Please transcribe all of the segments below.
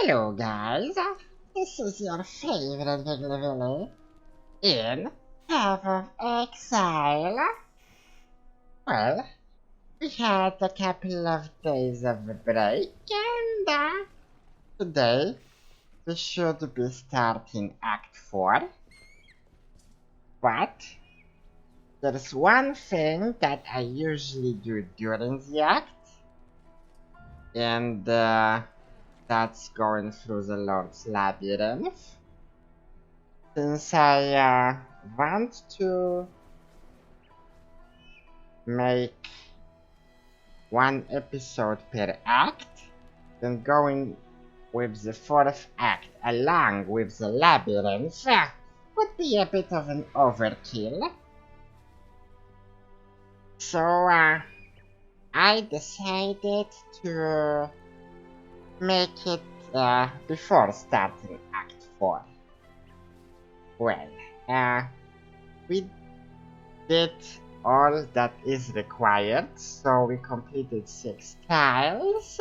Hello guys, this is your favorite Wiggly Willy in Half of Exile. Well, we had a couple of days of a break and today we should be starting Act 4. But there's one thing that I usually do during the act, and that's going through the Lord's Labirynth. Since I want to make one episode per act, then going with the fourth act along with the Labyrinth would be a bit of an overkill. So I decided to make it before starting Act 4. Well, we did all that is required, so we completed 6 tiles.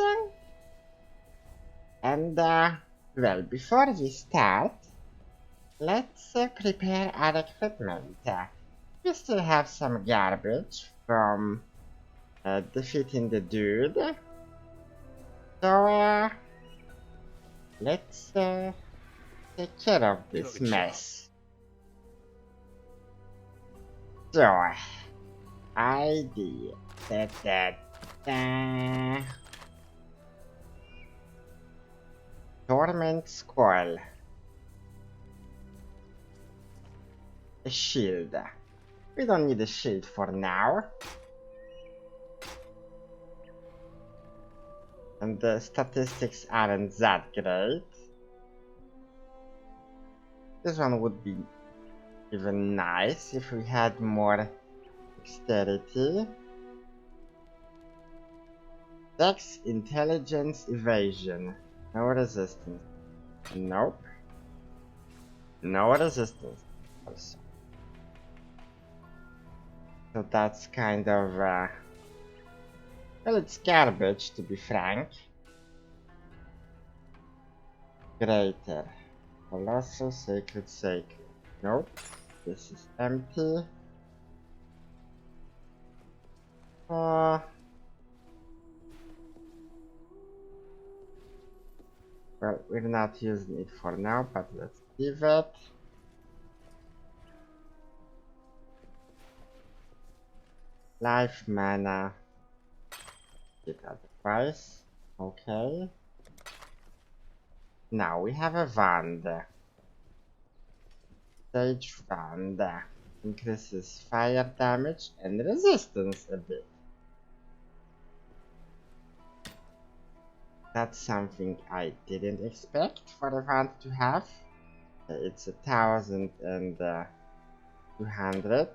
And, well, before we start, let's prepare our equipment. We still have some garbage from defeating the dude. So, let's take care of this mess. So, ID. Torment Squall. A shield. We don't need a shield for now. And the statistics aren't that great. This one would be even nice if we had more dexterity. Dex, intelligence, evasion. No resistance. Nope. No resistance. Also. So that's kind of well, it's garbage, to be frank. Greater. Colossal, sacred. Nope. This is empty. Well, we're not using it for now, but let's leave it. Life mana. Get at the price. Okay. Now we have a wand. Sage wand. Increases fire damage and resistance a bit. That's something I didn't expect for a wand to have. It's 1,200.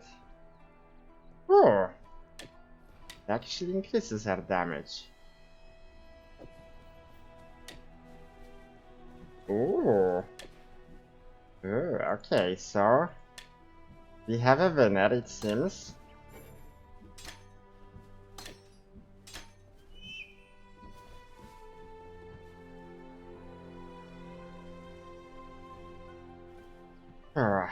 Oh! It actually increases our damage. Ooh. Ooh, okay, so we have a winner, it seems. Oh,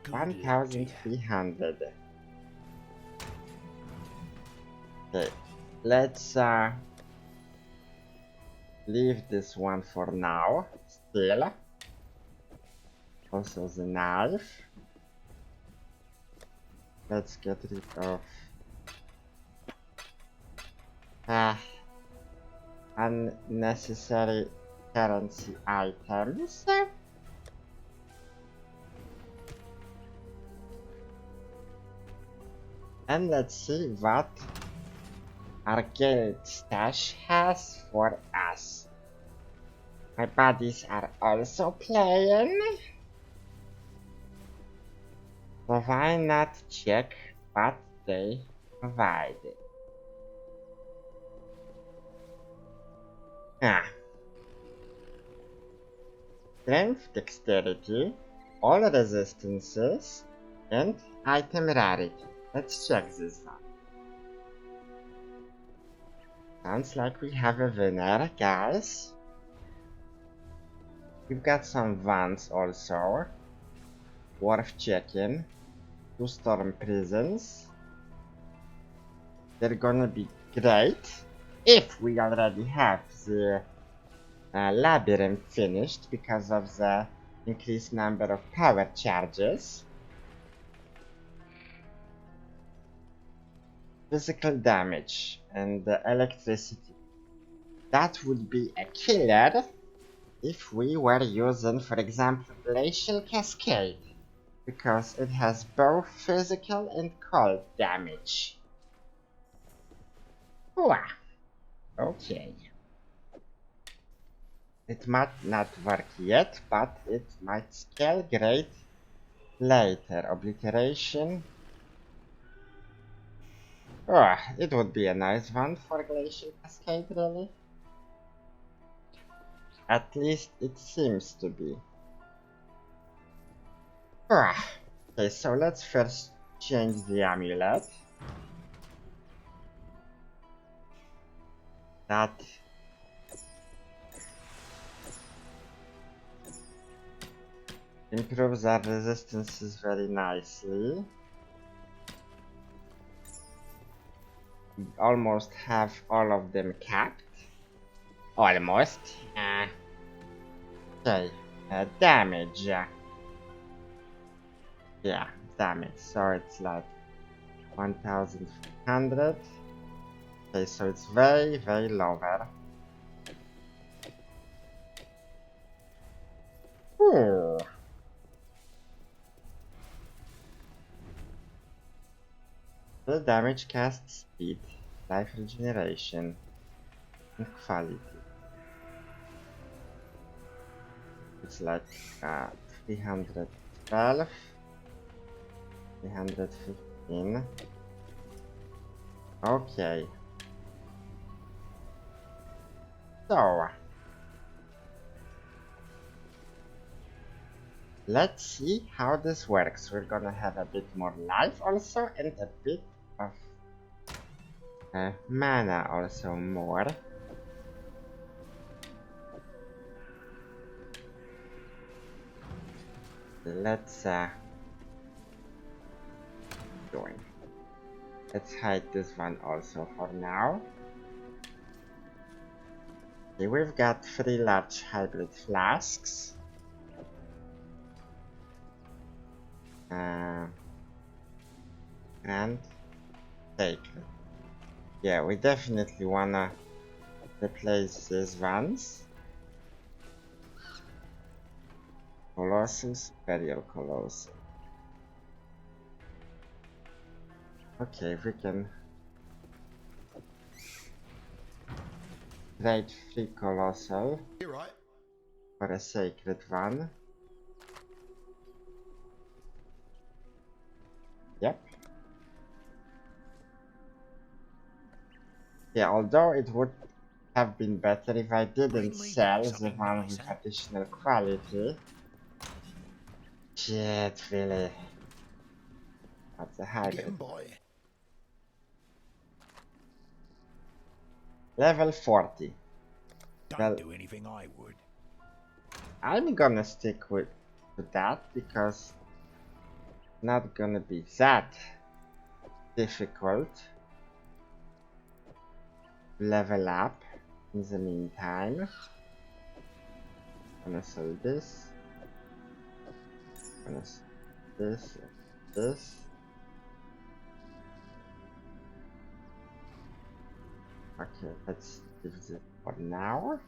1,300. Okay, let's leave this one for now. Still. Also the knife. Let's get rid of unnecessary currency items. And let's see what our guild stash has for us. My buddies are also playing. So why not check what they provided? Strength, dexterity, all resistances, and item rarity. Let's check this one. Sounds like we have a winner, guys. We've got some vans also. Worth checking. 2 storm prisons. They're gonna be great if we already have the Labirynth finished because of the increased number of power charges. Physical damage and electricity. That would be a killer if we were using, for example, Glacial Cascade, because it has both physical and cold damage. Wow. Okay. It might not work yet, but it might scale great later. Obliteration. Oh, it would be a nice one for Glacial Cascade, really. At least it seems to be. Oh. Okay, so let's first change the amulet. That improves our resistances very nicely. We almost have all of them capped. Almost. Okay, damage. Yeah, damage. So it's like 1500. Okay, so it's very, very lower. Ooh. The damage cast speed, life regeneration, and quality. It's like 312, 315. Okay. So let's see how this works. We're gonna have a bit more life also and a bit of mana also more. Let's join. Let's hide this one also for now. Okay, we've got 3 large hybrid flasks. And sacred. Yeah, we definitely wanna replace these ones. Colossal, Superior Colossal. Okay, we can trade 3 Colossal for a Sacred one. Yep. Yeah, although it would have been better if I didn't sell the one with additional quality. Shit, really. That's a hybrid. Level 40. Don't do anything I would. I'm gonna stick with that because it's not gonna be that difficult to level up in the meantime. Gonna sell this. Gonna sell this. This. Okay, let's leave this for now.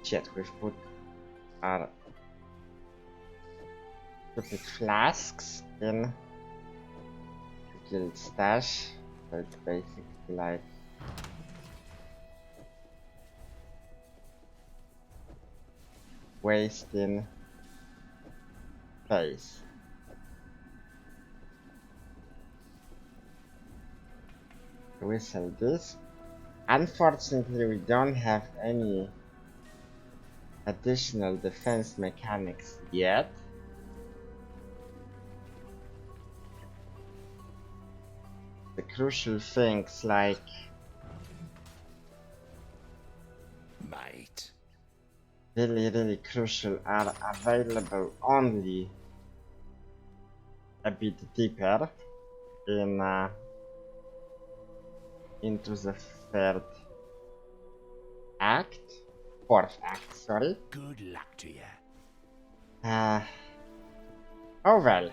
Shit, we've put our stupid flasks in the guild stash, so it's basically like wasting space. We sell this. Unfortunately, we don't have any additional defense mechanics yet. The crucial things like mate. Really crucial are available only a bit deeper in into the third act, fourth act, sorry. Good luck to you. Oh well.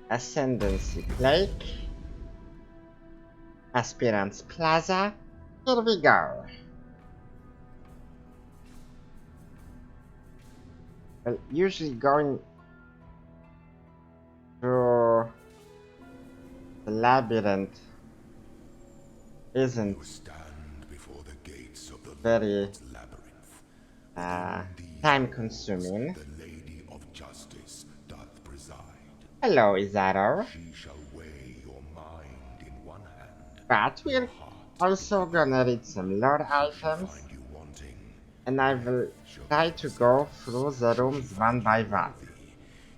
Ascendancy Lake, Aspirants Plaza, here we go. Well, usually going through the labyrinth isn't You stand before the gates of the very Lord's Labyrinth. time consuming. The Lady of Justice doth preside. Hello, Izaro. She shall weigh your mind in one hand, But we're also gonna read some lore items, find you wanting. and I will try to go through the rooms one by one.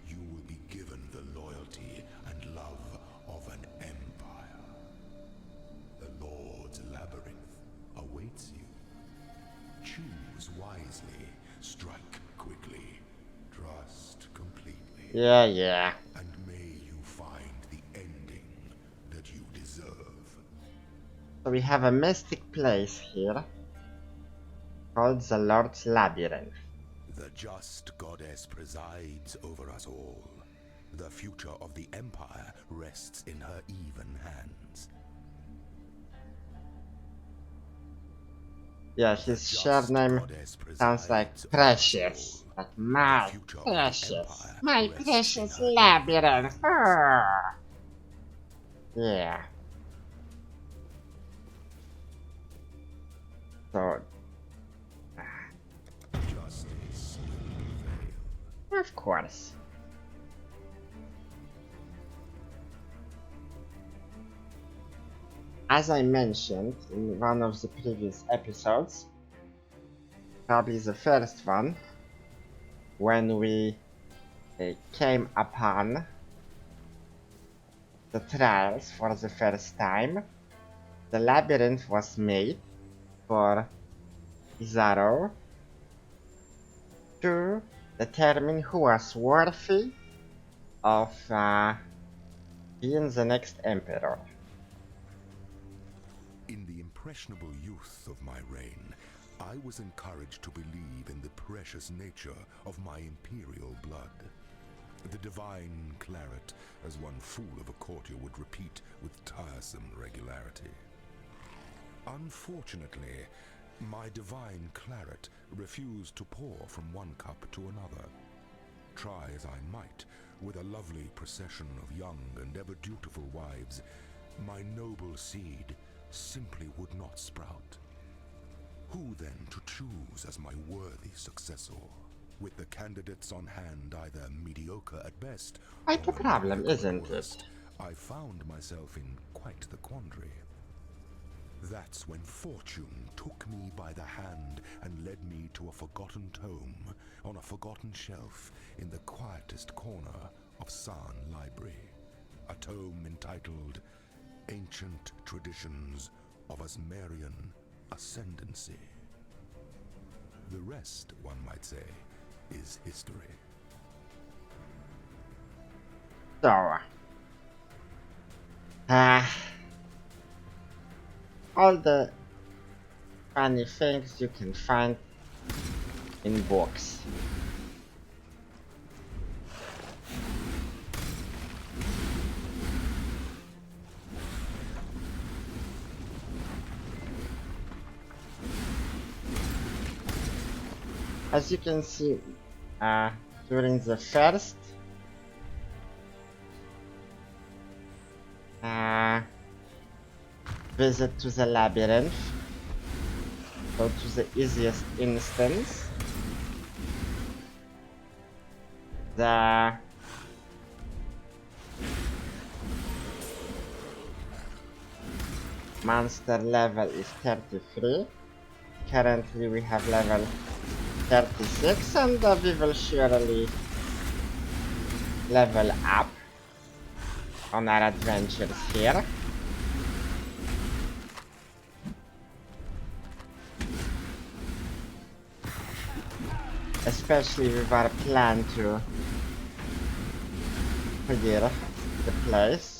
You will be given the loyalty and love of an empire. The Lord's Labyrinth awaits you. Choose wisely, strike quickly, trust completely. Yeah. And may you find the ending that you deserve. So we have a mystic place here called the Lord's Labyrinth. The just goddess presides over us all. The future of the Empire rests in her even hands. Yeah, his shared name sounds like Precious. Like my precious. My precious labyrinth. Yeah. So, Justice will prevail. of course. As I mentioned in one of the previous episodes, probably the first one, when we came upon the trials for the first time, the labyrinth was made for Izaro to determine who was worthy of being the next emperor. In the impressionable youth of my reign, I was encouraged to believe in the precious nature of my imperial blood. The divine claret, as one fool of a courtier would repeat with tiresome regularity. Unfortunately, my divine claret refused to pour from one cup to another. Try as I might, with a lovely procession of young and ever dutiful wives, my noble seed simply would not sprout. Who then to choose as my worthy successor? With the candidates on hand either mediocre at best, Quite the or problem, mediocre at isn't worst, it? I found myself in quite the quandary. That's when fortune took me by the hand and led me to a forgotten tome on a forgotten shelf in the quietest corner of San Library. A tome entitled Ancient Traditions of Asmerian Ascendancy. The rest, one might say, is history. So, all the funny things you can find in books. As you can see, during the first visit to the labyrinth, go to the easiest instance, the monster level is 33. Currently we have level 36, and we will surely level up on our adventures here. especially with our plan to clear the place.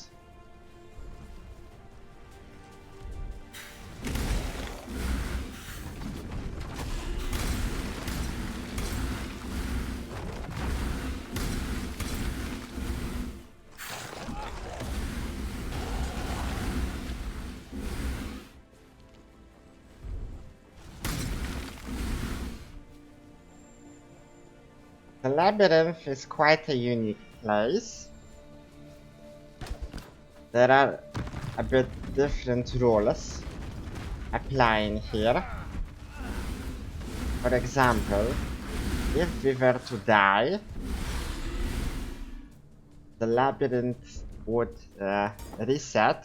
The Labyrinth is quite a unique place. There are a bit different rules applying here. For example, if we were to die, the labyrinth would reset,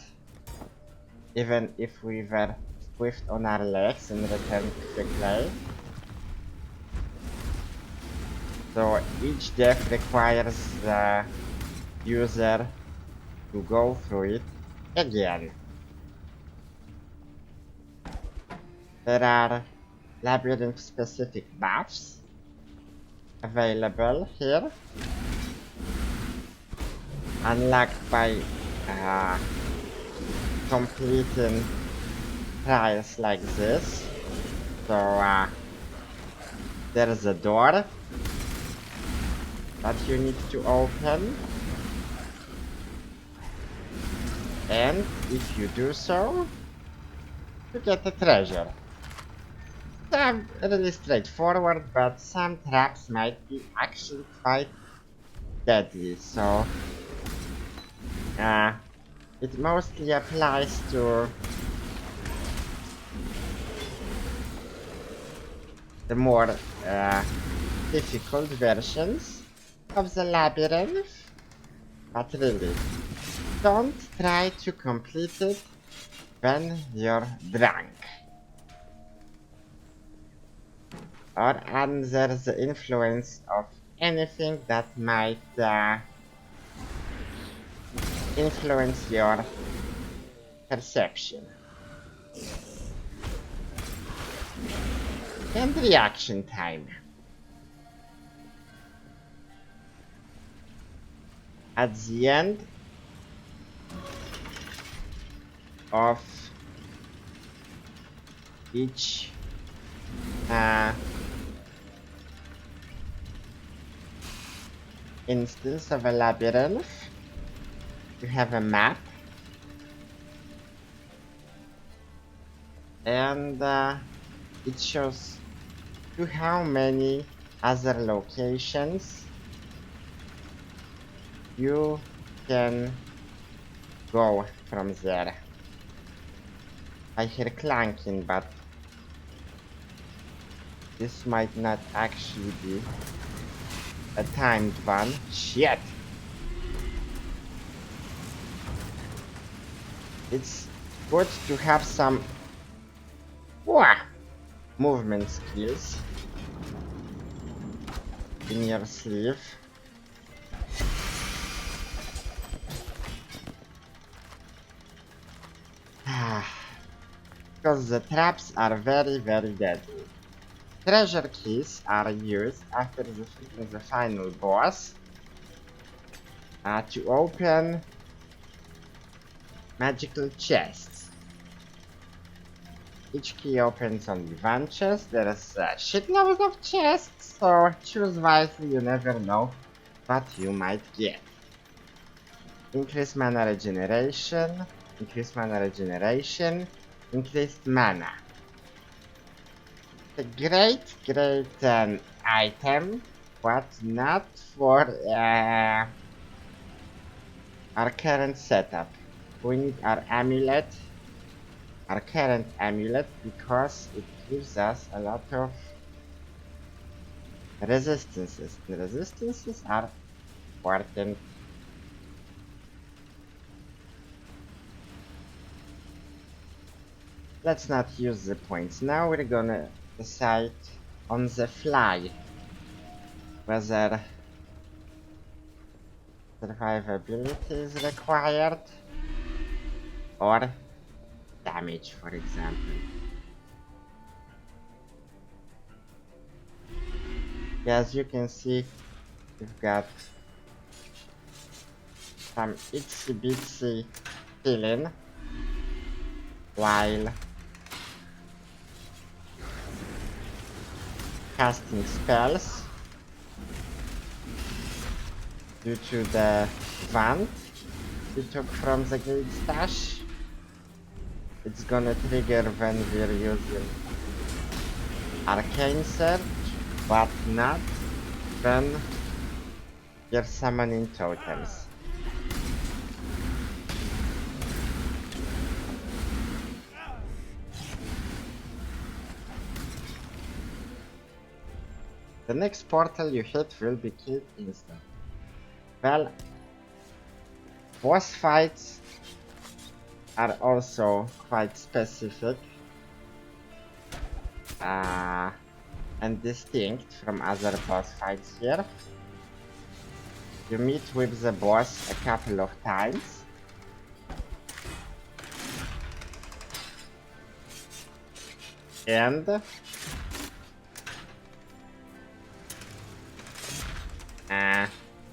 even if we were swift on our legs and returned quickly. So each death requires the user to go through it again. There are labyrinth specific buffs available here, unlocked by completing trials like this. So there is a door that you need to open, and if you do so, you get a treasure. They're really straightforward, but some traps might be actually quite deadly, so it mostly applies to the more difficult versions of the labyrinth, but really, don't try to complete it when you're drunk or under the influence of anything that might influence your perception and reaction time. At the end of each instance of a labyrinth, you have a map, and it shows you how many other locations you can go from there. I hear clanking, but this might not actually be a timed one. Shit! It's good to have some movement skills in your sleeve. Because the traps are very deadly. Treasure keys are used after defeating the final boss to open magical chests. Each key opens only one chest. There is a shitload of chests, so choose wisely, you never know what you might get. Increased mana regeneration, increased mana. A great item, but not for our current setup. We need our amulet, our current amulet, because it gives us a lot of resistances. The resistances are important. Let's not use the points. Now we're gonna decide on the fly whether survivability is required or damage, for example. Yeah, as you can see, we've got some itsy bitsy healing while casting spells due to the vant we took from the guild stash. It's gonna trigger when we're using Arcane Search, but not when you're summoning totems. The next portal you hit will be killed instantly. Well, boss fights are also quite specific and distinct from other boss fights here. You meet with the boss a couple of times. And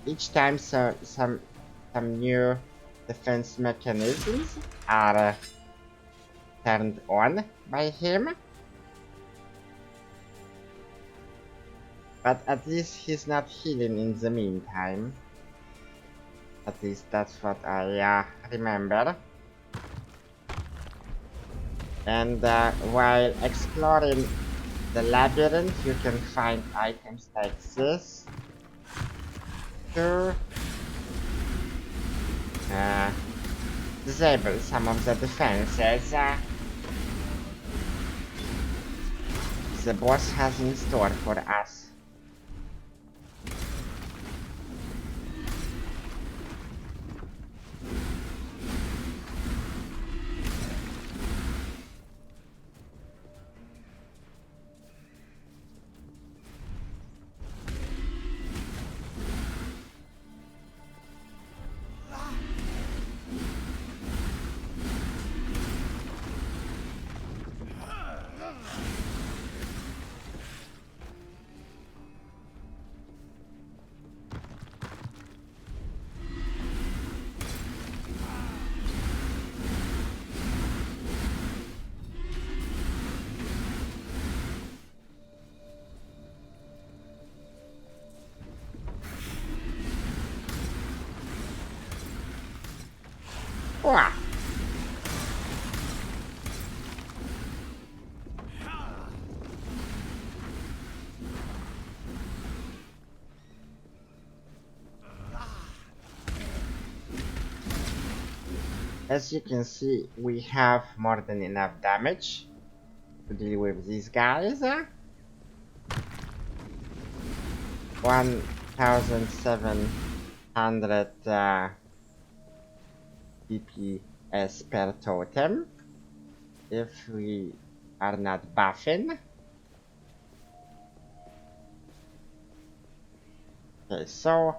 each time some new defense mechanisms are turned on by him. But at least he's not healing in the meantime. At least that's what I remember. And while exploring the labyrinth, you can find items like this to disable some of the defenses the boss has in store for us. Wah! As you can see, we have more than enough damage to deal with these guys. 1700 DPS per totem if we are not buffing. Okay, so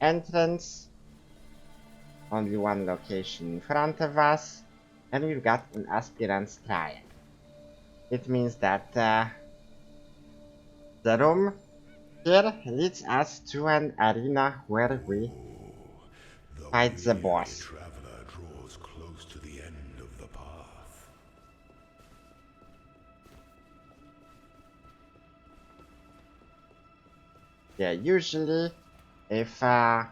entrance, only one location in front of us, and we've got an aspirant's trial. It means that the room here leads us to an arena where we fight the boss. Traveler draws close to the end of the path. Yeah, usually if the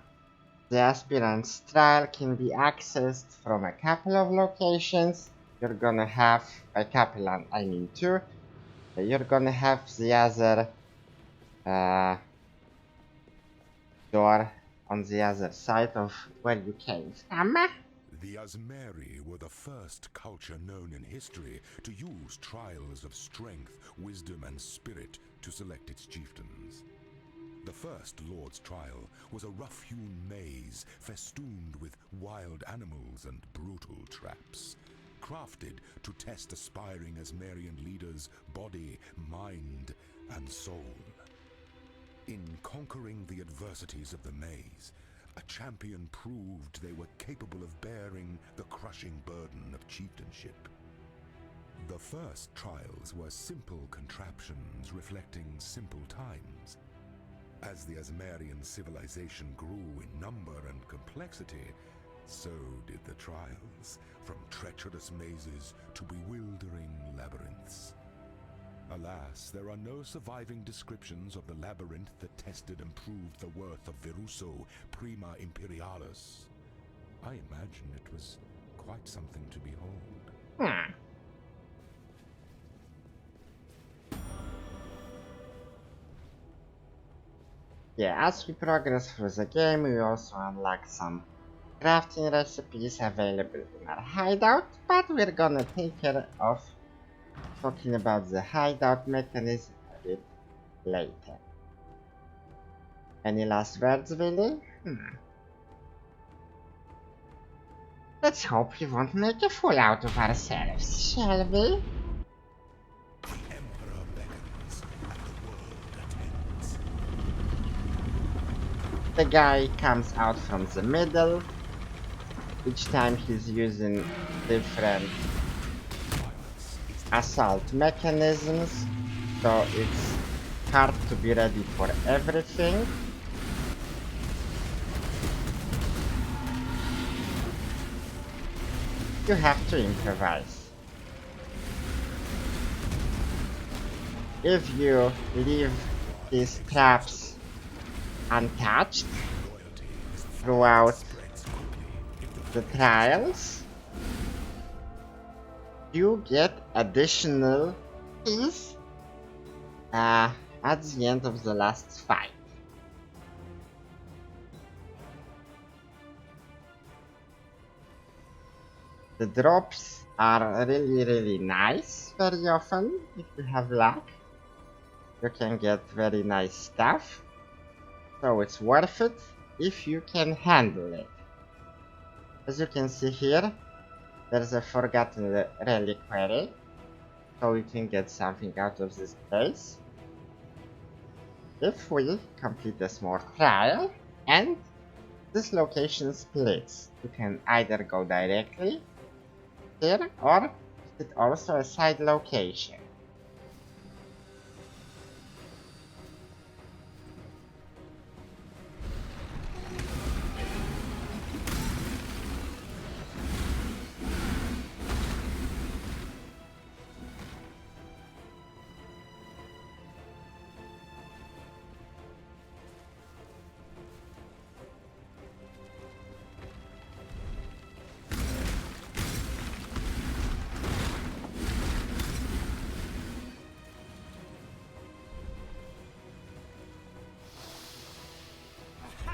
aspirant's trial can be accessed from a couple of locations, you're gonna have a couple, I mean two, you're gonna have the other door on the other side of where you came from. The Asmeri were the first culture known in history to use trials of strength, wisdom, and spirit to select its chieftains. The first Lord's Trial was a rough-hewn maze festooned with wild animals and brutal traps, crafted to test aspiring Asmerian leaders' body, mind, and soul. In conquering the adversities of the maze, a champion proved they were capable of bearing the crushing burden of chieftainship. The first trials were simple contraptions reflecting simple times. As the Asmarian civilization grew in number and complexity, so did the trials, from treacherous mazes to bewildering labyrinths. Alas, there are no surviving descriptions of the labyrinth that tested and proved the worth of Viruso Prima Imperialis. I imagine it was quite something to behold. Yeah, as we progress through the game, we also unlock some crafting recipes available in our hideout, but we're gonna take care of talking about the hideout mechanism a bit later. Any last words, Willy? Let's hope we won't make a fool out of ourselves, shall we? The Emperor beckons, and the world attends. The guy comes out from the middle. Each time he's using different assault mechanisms, so it's hard to be ready for everything. You have to improvise. If you leave these traps untouched throughout the trials, you get additional keys at the end of the last fight. The drops are really nice very often. If you have luck, you can get very nice stuff, so it's worth it if you can handle it. As you can see here, there's a forgotten reliquary, so we can get something out of this place if we complete a small trial and this location splits. You can either go directly here or it's also a side location.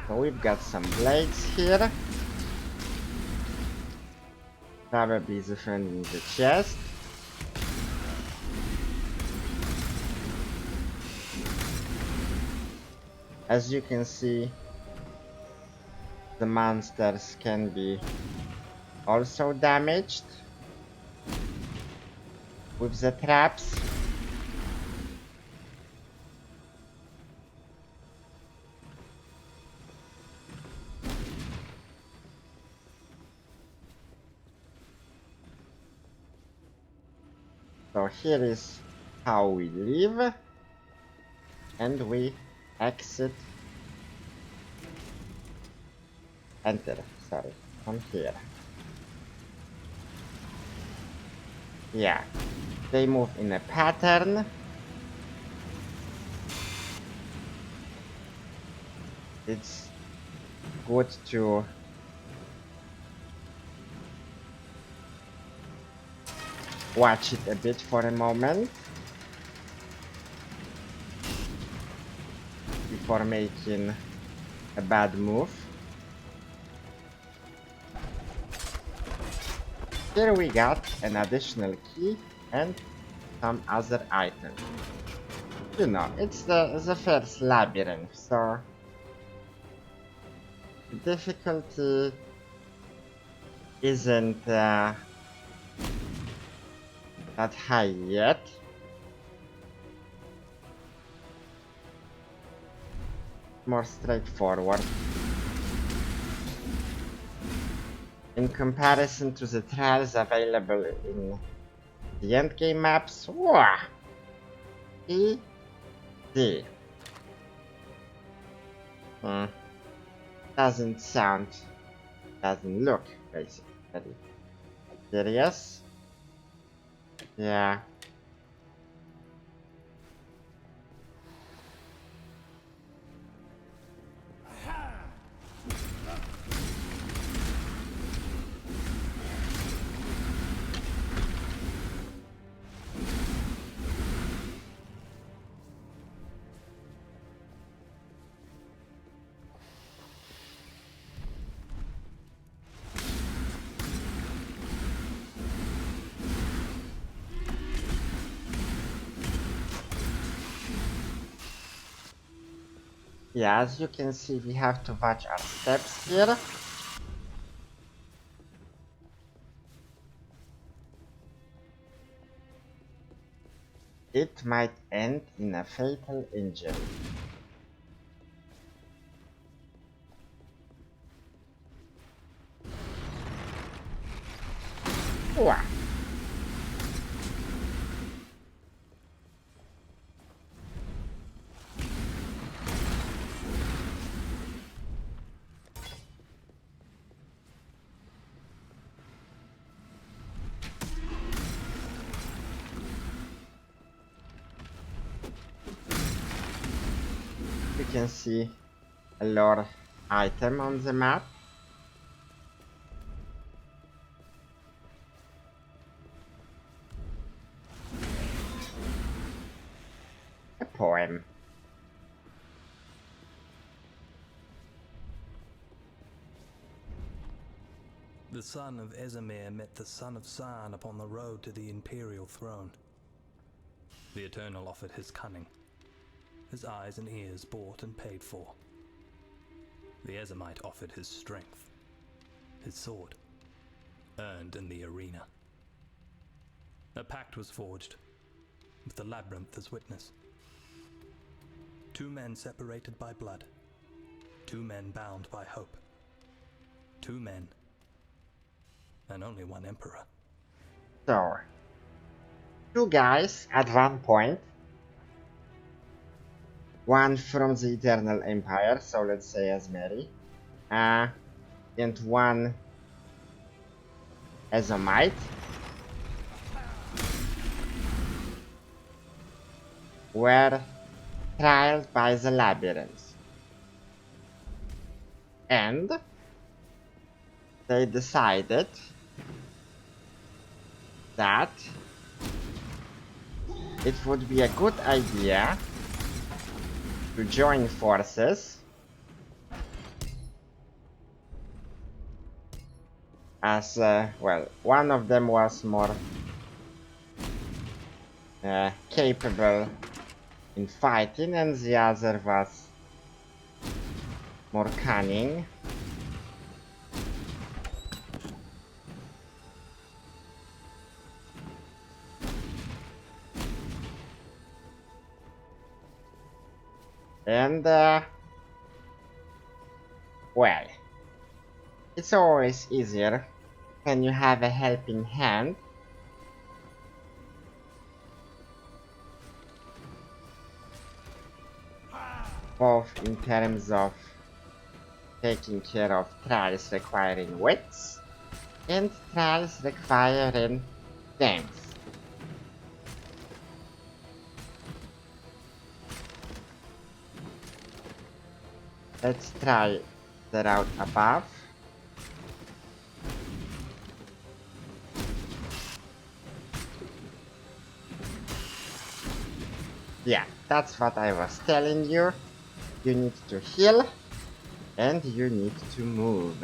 So we've got some blades here. Probably defending the chest. As you can see, the monsters can be also damaged with the traps. So here is how we leave, and we enter, sorry, from here. Yeah, they move in a pattern. It's good to watch it a bit for a moment before making a bad move. Here we got an additional key and some other items. You know, it's the first labyrinth, so the difficulty isn't that high yet. More straightforward. In comparison to the trials available in the endgame maps, wow! Easy. Hmm. Doesn't sound, doesn't look basically very serious. Yeah. Yeah, as you can see, we have to watch our steps here. It might end in a fatal injury. Wow. You can see a lore item on the map. A poem. The son of Esamir met the son of San upon the road to the imperial throne. The Eternal offered his cunning, his eyes and ears bought and paid for. The Esamite offered his strength, his sword, earned in the arena. A pact was forged, with the Labirynth as witness. Two men separated by blood, two men bound by hope, two men, and only one emperor. So, two guys at one point. One from the Eternal Empire, so let's say as Mary. And one as a mite. Were trialed by the Labirynth. And they decided that it would be a good idea to join forces as, well, one of them was more capable in fighting and the other was more cunning. And, well, it's always easier when you have a helping hand. Both in terms of taking care of trials requiring wits and trials requiring things. Let's try the route above. Yeah, that's what I was telling you. You need to heal and you need to move.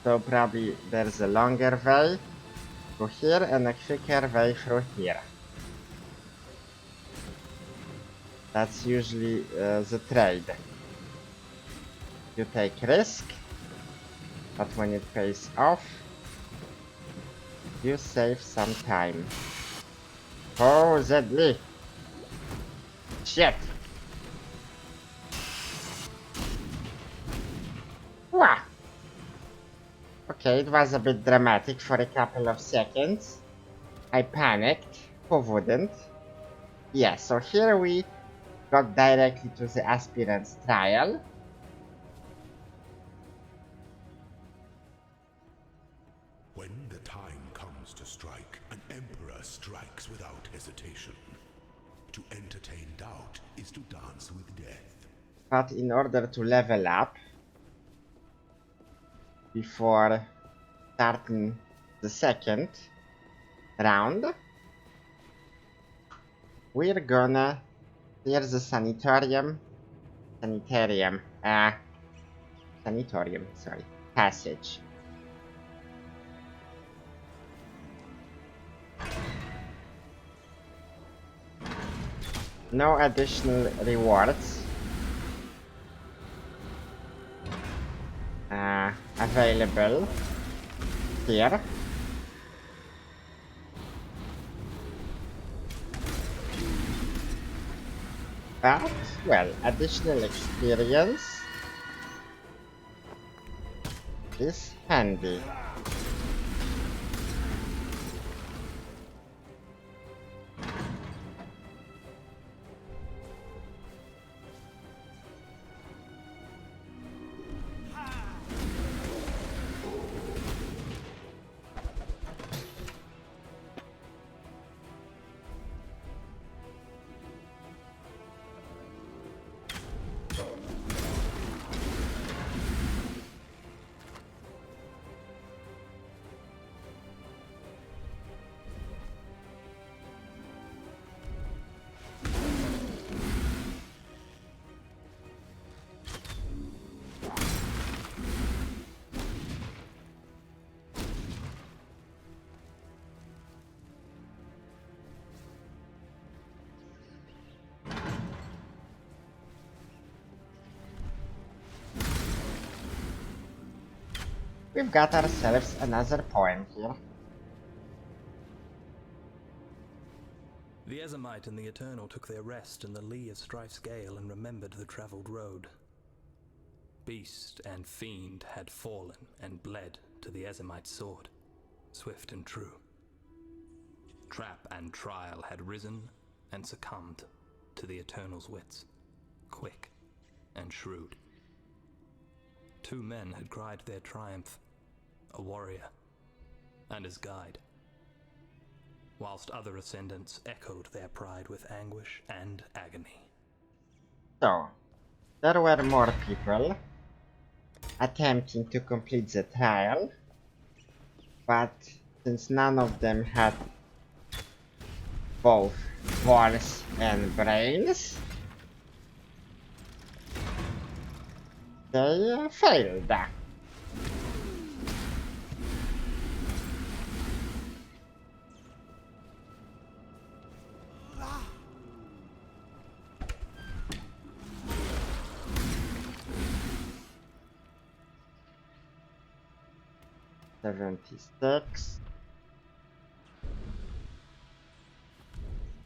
So probably there's a longer way through here and a quicker way through here. That's usually the trade. You take risk, but when it pays off, you save some time. Oh, Zedley! Shit! Wah! Okay, it was a bit dramatic for a couple of seconds. I panicked. Who wouldn't? Yeah, so here we got directly to the aspirant's trial. When the time comes to strike, an emperor strikes without hesitation. To entertain doubt is to dance with death. But in order to level up before starting the second round, we're gonna clear the sanatorium, sorry, passage. No additional rewards available here. But, well, additional experience is handy. We've got ourselves another poem here. The Ezomite and the Eternal took their rest in the lee of Strife's gale and remembered the travelled road. Beast and fiend had fallen and bled to the Ezomite's sword, swift and true. Trap and trial had risen and succumbed to the Eternal's wits, quick and shrewd. Two men had cried their triumph, a warrior and his guide, whilst other ascendants echoed their pride with anguish and agony. So, there were more people attempting to complete the trial, but since none of them had both balls and brains, they failed. $76.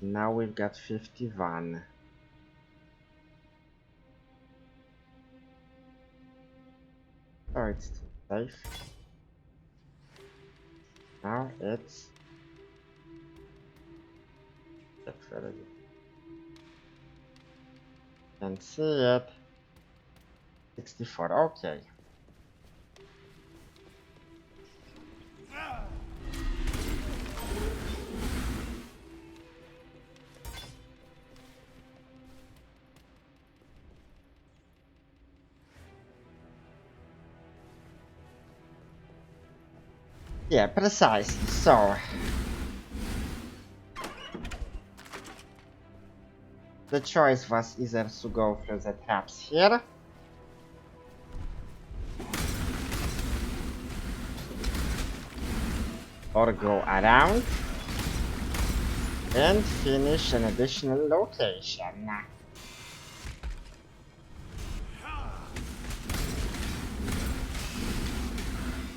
Now we've got 51. Oh, it's too safe. Now it's... Can see it. 64, okay. Yeah, precisely. So, the choice was either to go through the traps here, or go around and finish an additional location.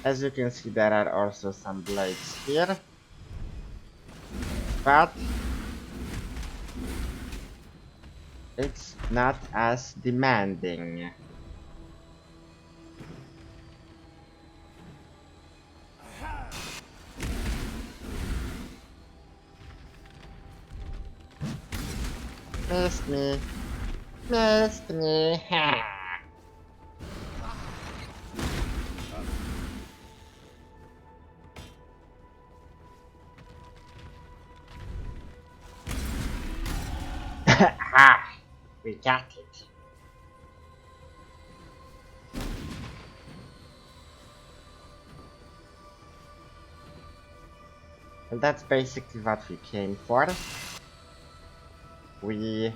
As you can see, there are also some blades here, but it's not as demanding. Missed me. Missed me. Ha. Ah, we got it. And that's basically what we came for. We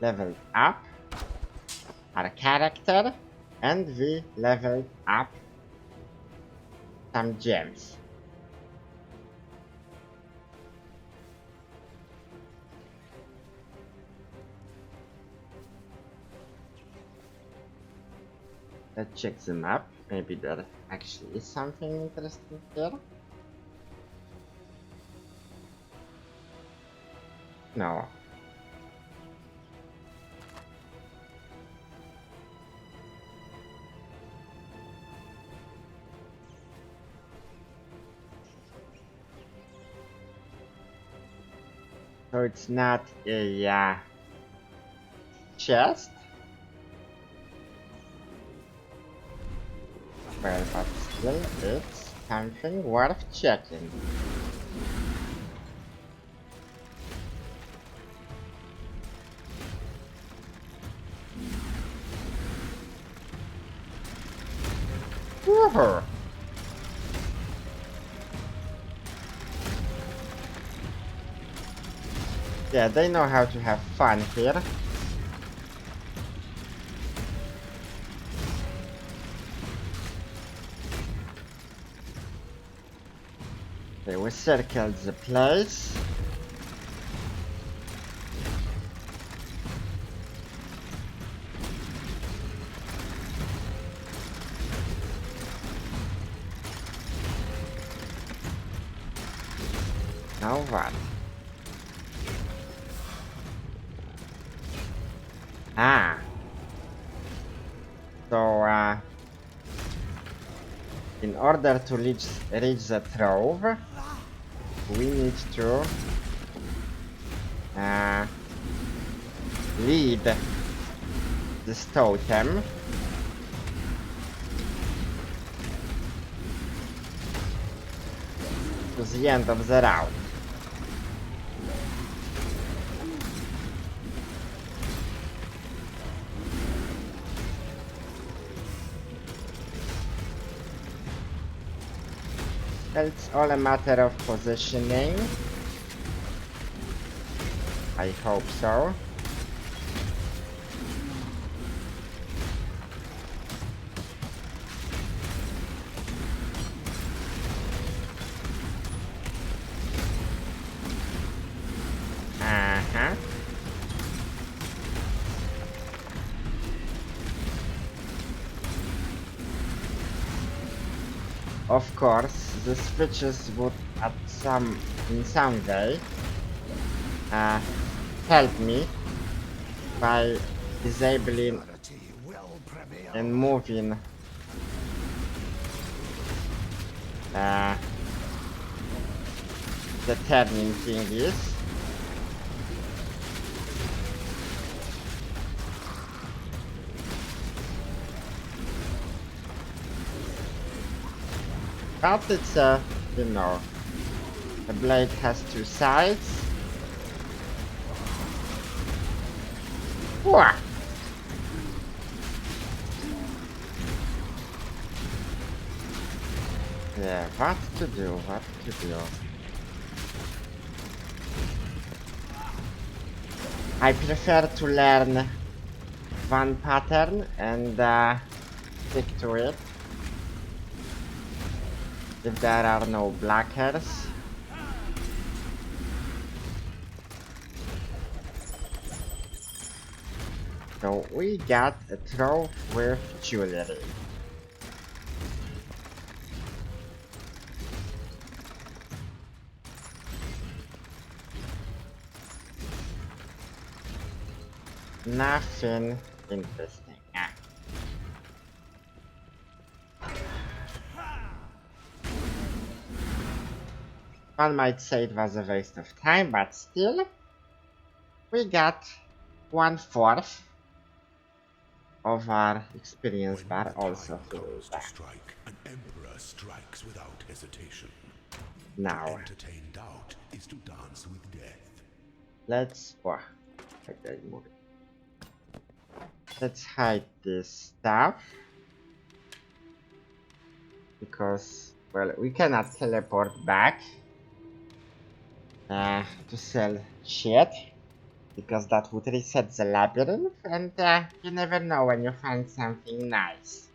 leveled up our character and we leveled up some gems. Let's check the map. Maybe there actually is something interesting here. No. So it's not a chest. Well, but still it's something worth checking. Woohoo! Yeah, they know how to have fun here. Okay, we circled the place. Now what? Ah. So, in order to reach the trove, we need to lead this totem to the end of the route. Well, it's all a matter of positioning. I hope so. Uh-huh. Of course, the switches would in some way help me by disabling and moving the turning thingies. But it's you know, the blade has two sides. Wah! Yeah, what to do? I prefer to learn one pattern and stick to it. If there are no blockers. So we got a trove with jewelry. Nothing interesting. One might say it was a waste of time, but still, we got 1/4 of our experience When bar the also time filled comes to back. strike, an emperor strikes without hesitation. To Now, entertain doubt is to dance with death. let's... Oh, okay, move it. Let's hide this stuff. Because, well, we cannot teleport back to sell shit. Because that would reset the labyrinth, and you never know when you find something nice.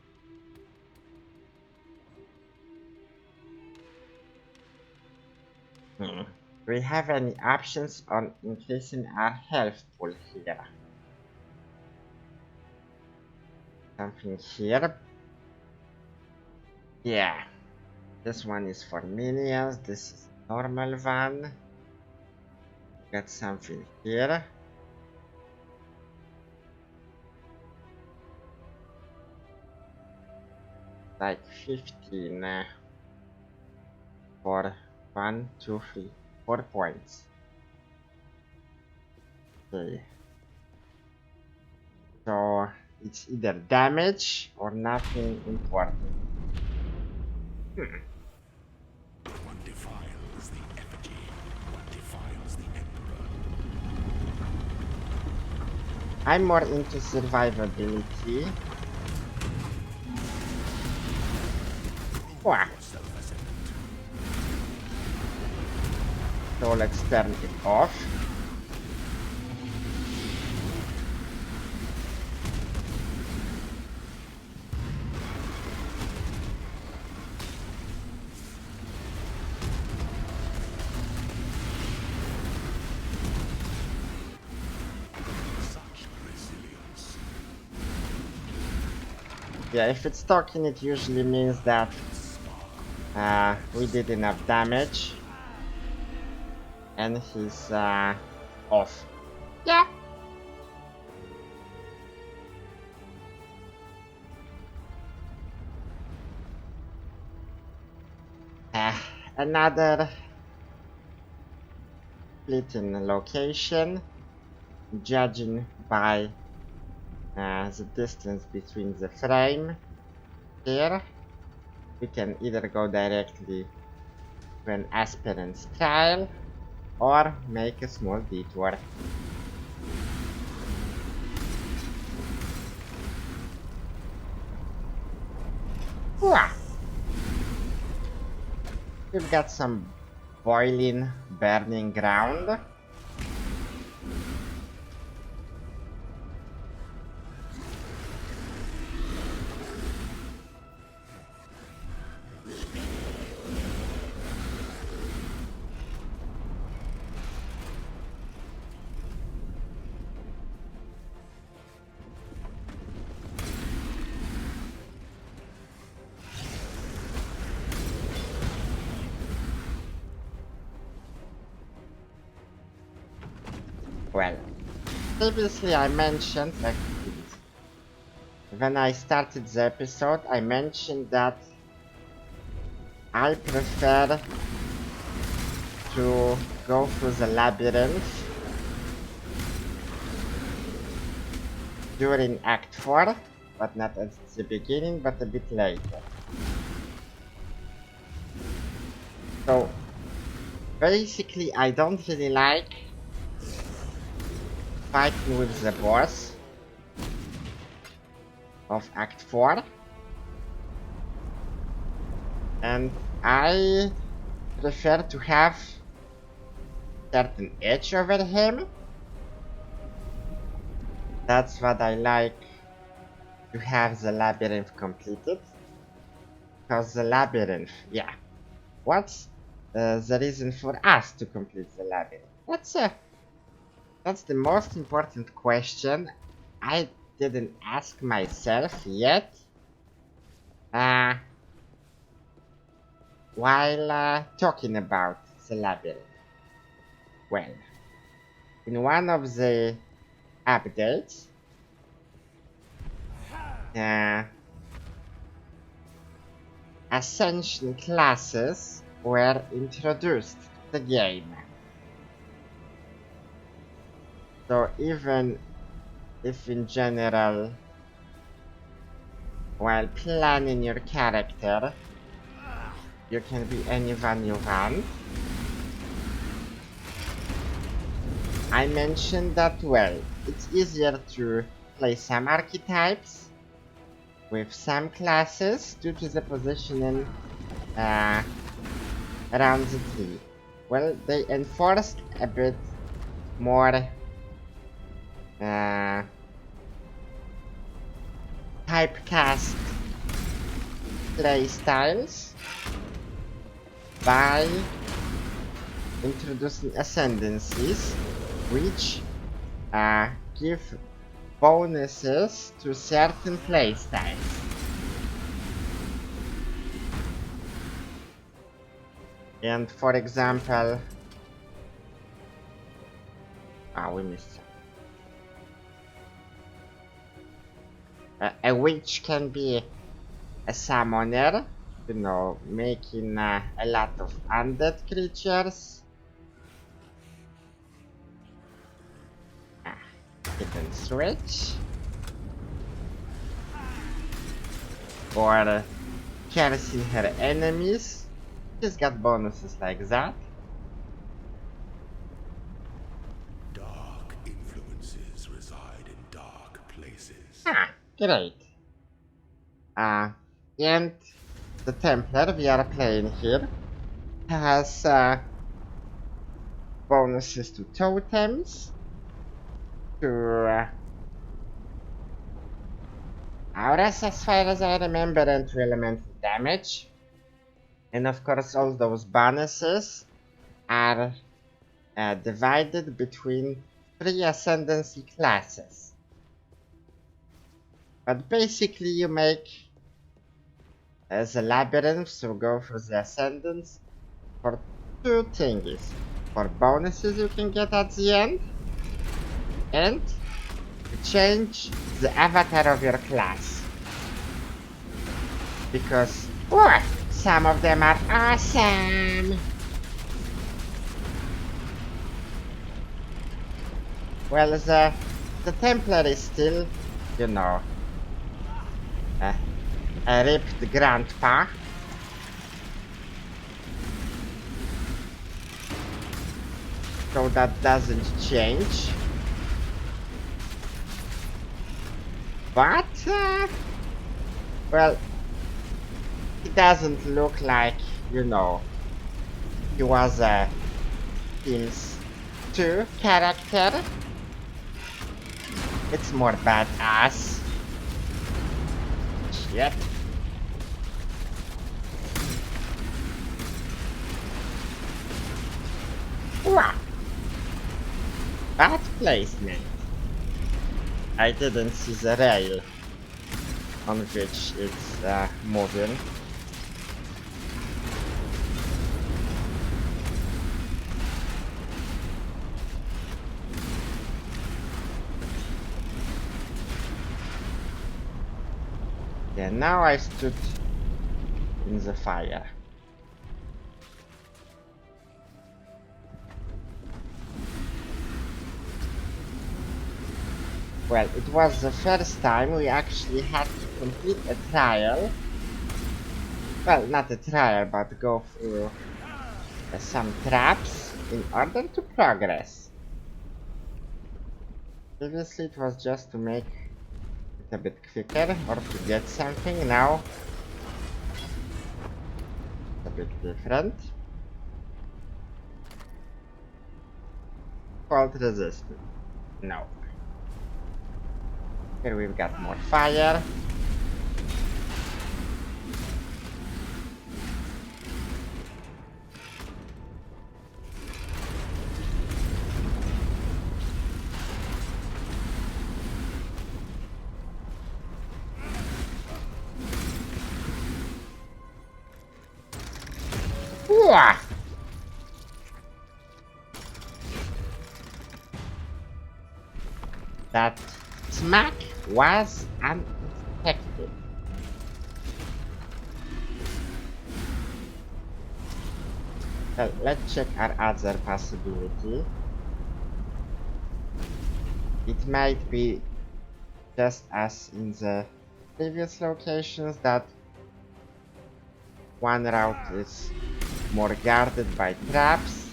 Do we have any options on increasing our health pool here? Something here? Yeah. This one is for minions, this is normal one. Got something here. Like 15 for 1, 2, 3, 4 points. Okay. So it's either damage or nothing important. One defiles the effigy, one defiles the emperor. I'm more into survivability. Wah. So let's turn it off. Such resilience. Yeah, if it's talking, it usually means that we did enough damage. And he's off. Yeah. Another fleeting location. Judging by the distance between the frame here, we can either go directly to an aspirant's trial or make a small detour. Wah! We've got some boiling, burning ground. Well, previously I mentioned, when I started the episode, I mentioned that I prefer to go through the labyrinth during Act 4, but not at the beginning, but a bit later. So, basically I don't really like fighting with the boss of Act 4, and I prefer to have certain edge over him. That's what I like to have the labyrinth completed, because the labyrinth, yeah, what's the reason for us to complete the labyrinth? That's the most important question I didn't ask myself yet while talking about the labyrinth. Well, in one of the updates, Ascension classes were introduced the game. So even if in general, while planning your character, you can be anyone you want, I mentioned that, well, it's easier to play some archetypes with some classes due to the positioning around the tree. Well, they enforced a bit more typecast play styles by introducing ascendancies, which give bonuses to certain playstyles. And for example, we missed some. A witch can be a summoner, you know, making a lot of undead creatures. Hidden switch. Or cursing her enemies. She's got bonuses like that. Dark influences reside in dark places. Great. And the Templar we are playing here has bonuses to totems, to auras as far as I remember, and to elemental damage. And of course all those bonuses are divided between 3 ascendancy classes. But basically you make as a Labirynth, so go for the ascendants for 2 things. For bonuses you can get at the end, and to change the avatar of your class. Because some of them are awesome! Well, the Templar is still, you know, a ripped grandpa. So that doesn't change. But, well, he doesn't look like, you know, he was a Sims 2 character. It's more badass. Shit. Wow. Bad placement. I didn't see the rail on which it's moving. Yeah, now I stood in the fire. Well, it was the first time we actually had to complete a trial. Well, not a trial, but go through some traps in order to progress. Previously it was just to make it a bit quicker or to get something. Now it's a bit different. Cold resistant. No. Here we've got more fire. Wah! That smack was unexpected. Well, let's check our other possibility. It might be just as in the previous locations that one route is more guarded by traps,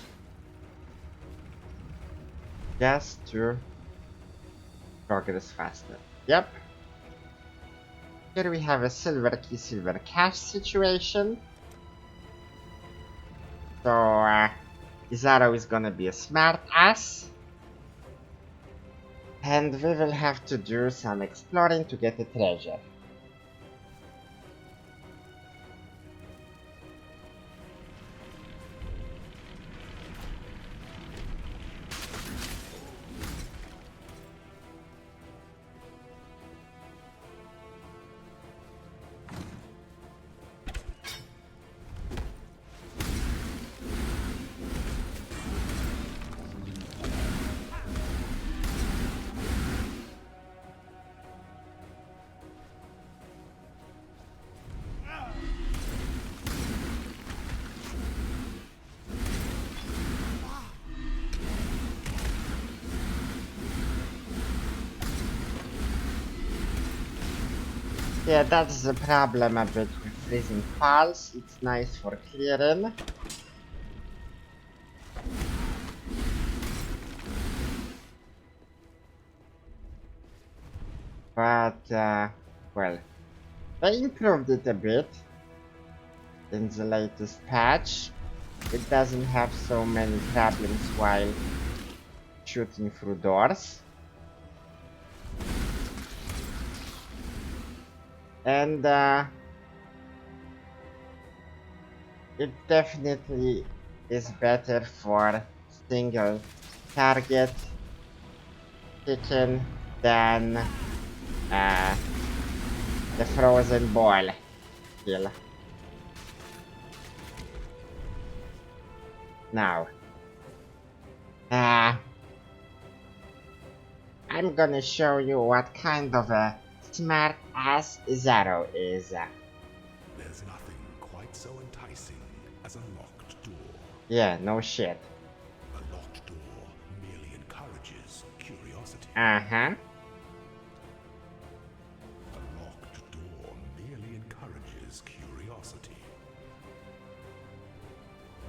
just to progress faster. Yep. Here we have a silver key, silver cash situation. So, Izaro is gonna be a smart ass. And we will have to do some exploring to get a treasure. Yeah, that's the problem a bit with freezing pulse. It's nice for clearing. But, well, they improved it a bit in the latest patch. It doesn't have so many problems while shooting through doors. And it definitely is better for single target chicken than the frozen ball kill. Now, I'm gonna show you what kind of a smart ass Zaro is. There's nothing quite so enticing as a locked door. Yeah, no shit. A locked door merely encourages curiosity. Uh-huh. A locked door merely encourages curiosity.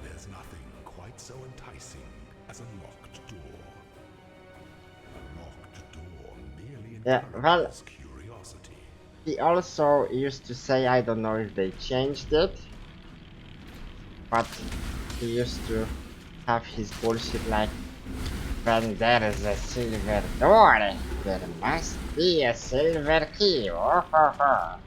There's nothing quite so enticing as a locked door. A locked door merely encourages curiosity. He also used to say, I don't know if they changed it, but he used to have his bullshit like, when there is a silver door, there must be a silver key. Oh, ho, ho.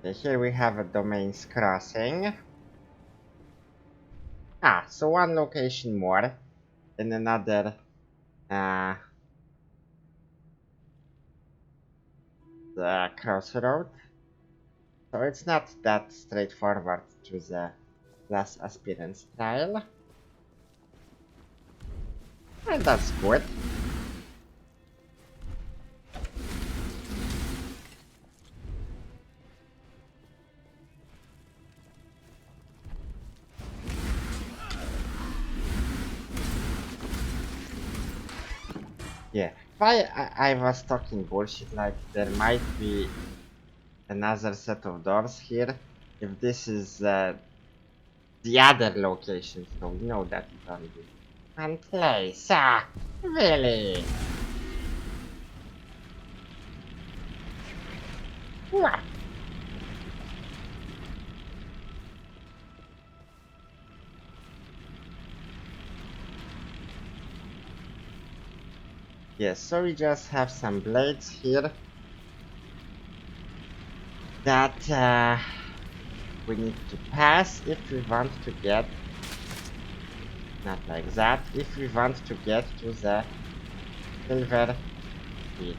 Okay, here we have a domains crossing. So one location more in another the crossroad. So it's not that straightforward to the last aspirants trial. And that's good. Yeah, why I was talking bullshit like there might be another set of doors here if this is the other location, so we know that it's only one place. Really? Wah. Yes, so we just have some blades here that we need to pass if we want to get, not like that, if we want to get to the silver key.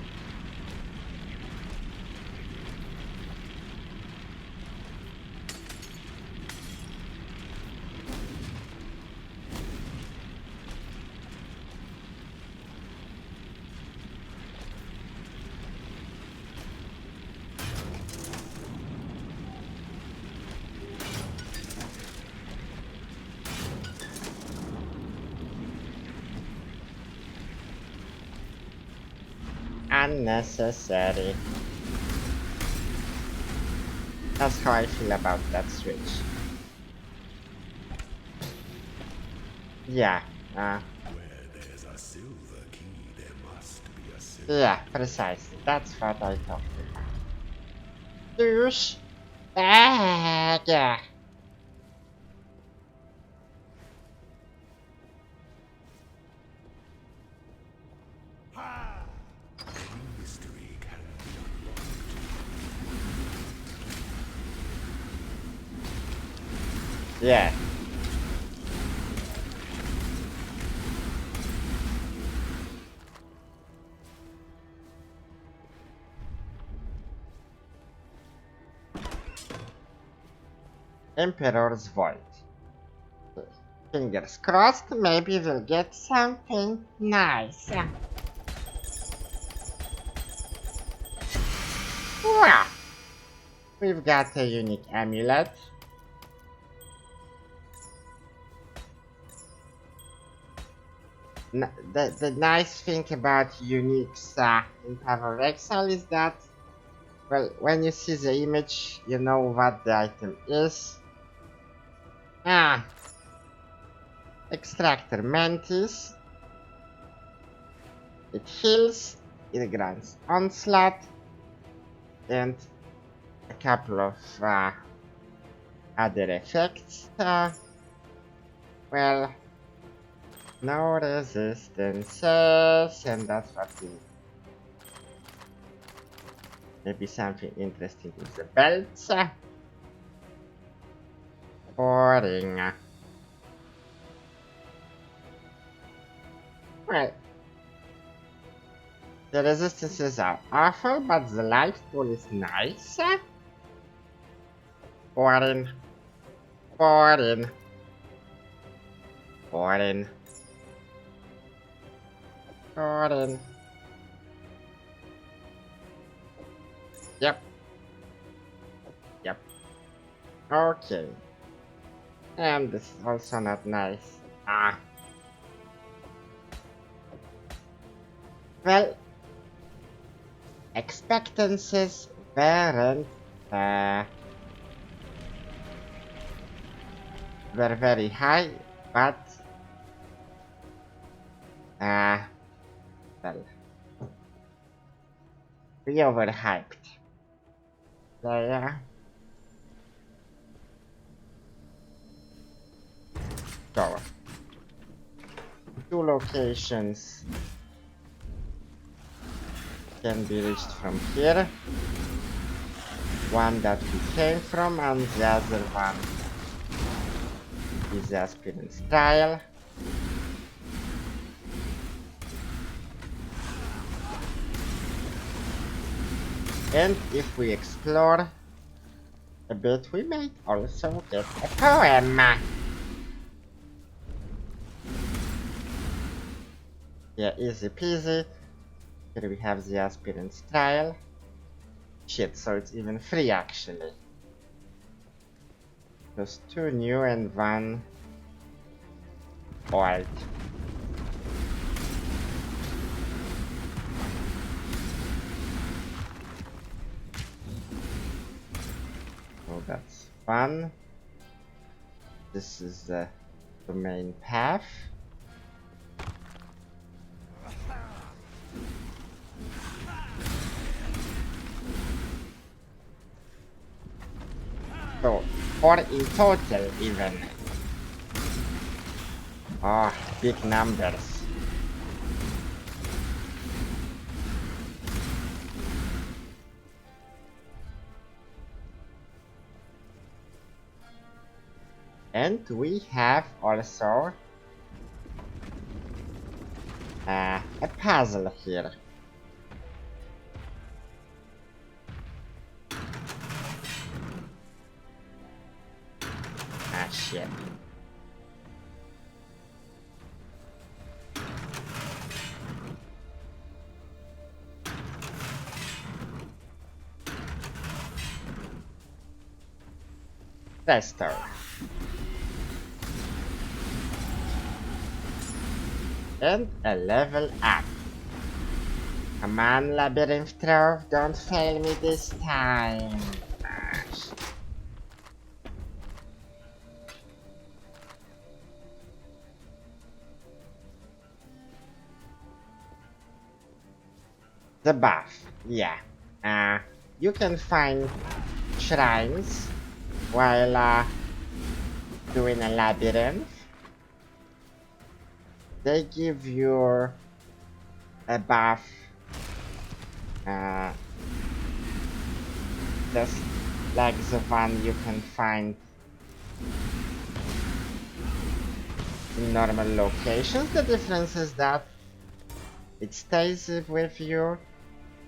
unnecessary. That's how I feel about that switch. Yeah, Where there's a silver key, there must be a silver. yeah, precisely. That's what I talked about. Douche. Yeah. Any mystery can be unlocked. Yeah. Emperor's Void. Fingers crossed, maybe we'll get something nice. Wow. We've got a unique amulet. The nice thing about uniques in Power of Exile is that, well, when you see the image, you know what the item is. Extractor Mantis. It heals, it grants Onslaught, and a couple of other effects. Well, no resistances, and that's what we need. Maybe something interesting with the belts. Boring. Well, the resistances are awful, but the life pool is nice. Boring. Boring. Boring. Boring. Yep. Yep. Okay. And this is also not nice. Well, expectancies weren't were very high, but well, we overhyped. Yeah. So, 2 locations can be reached from here. One that we came from, and the other one is the Aspirant's Trial. And if we explore a bit, we may also get a poem. Yeah, easy peasy. Here we have the Aspirant's Trial. Shit, so it's even free actually. There's 2 new and 1 old. So that's fun. This is the main path. So, 4 in total even. Oh, big numbers. And we have also a puzzle here. Shit. Restore. And a level up. Come on, Labirynth Trove, don't fail me this time. The buff, yeah. You can find shrines while doing a labyrinth. They give you a buff, just like the one you can find in normal locations. The difference is that it stays with you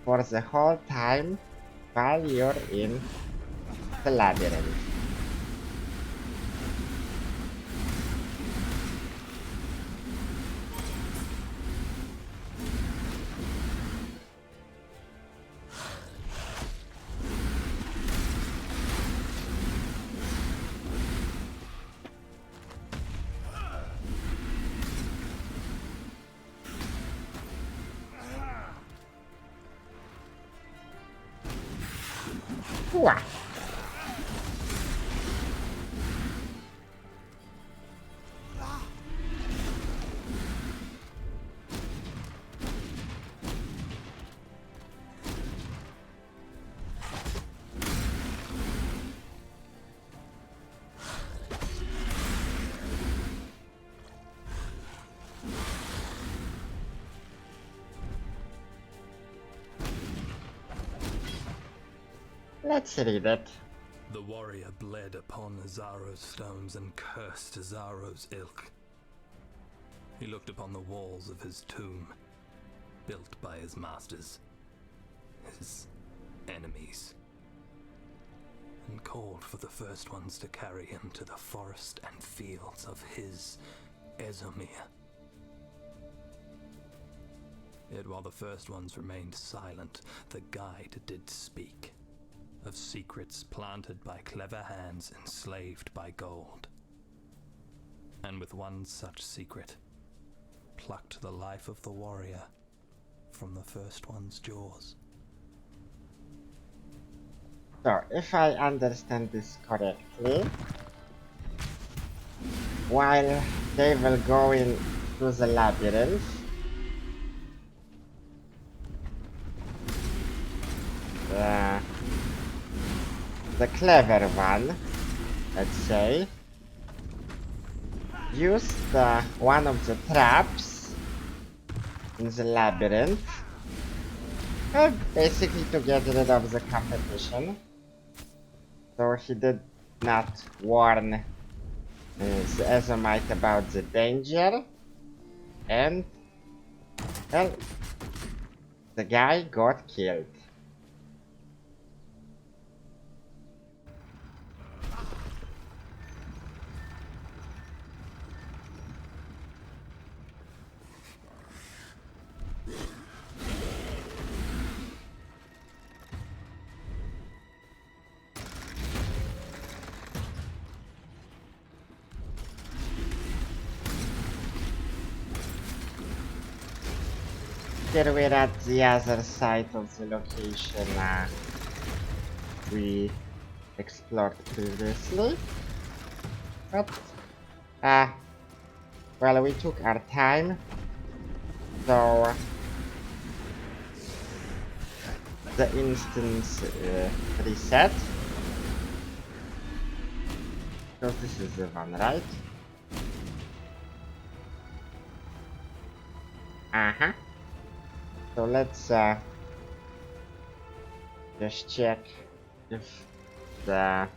for the whole time while you're in the labyrinth. Wow. Let's read it. The warrior bled upon Azaro's stones and cursed Azaro's ilk. He looked upon the walls of his tomb, built by his masters, his enemies, and called for the first ones to carry him to the forest and fields of his Ezomir. Yet while the first ones remained silent, the guide did speak. Of secrets planted by clever hands enslaved by gold. And with one such secret, plucked the life of the warrior from the first one's jaws. So, if I understand this correctly, while they will go into the labyrinth, the clever one, let's say, used one of the traps in the labyrinth, basically to get rid of the competition. So he did not warn the Ezomite about the danger, and well, the guy got killed. Here we're at the other side of the location we explored previously, but well, we took our time, so the instance reset, because this is the one, right? So let's just check if the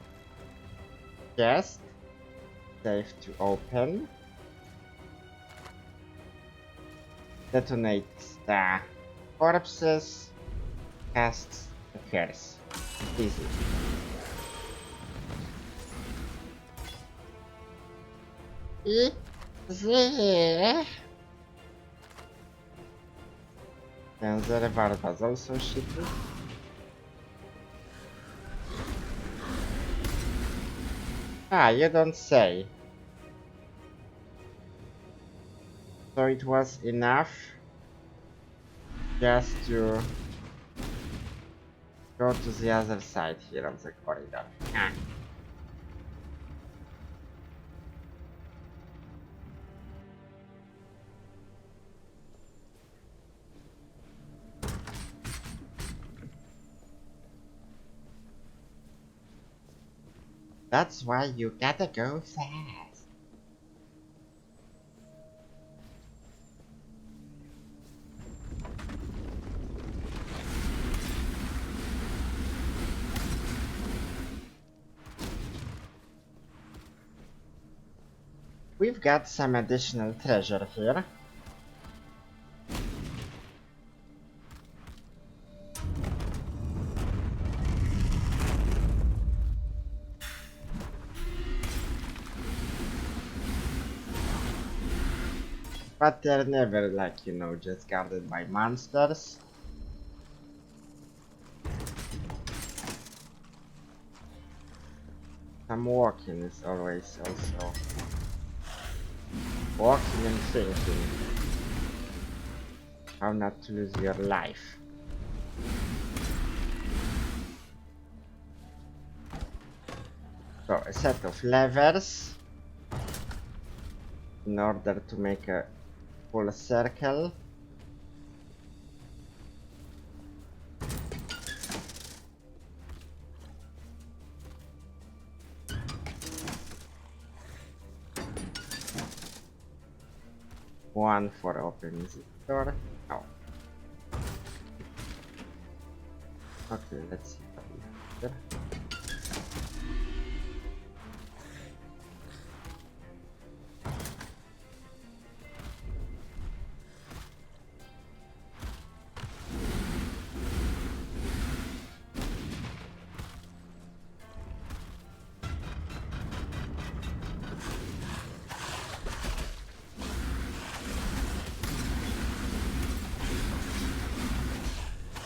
chest is safe to open. Detonates the corpses, casts a curse. Easy. Easy. And the revolver was also shitty. You don't say. So it was enough just to go to the other side here of the corridor. That's why you gotta go fast. We've got some additional treasure here. But they're never, like, you know, just guarded by monsters. Some walking is always also walking and thinking how not to lose your life. So a set of levers in order to make a full circle. One for opening the door. No. Okay, let's see what we have here.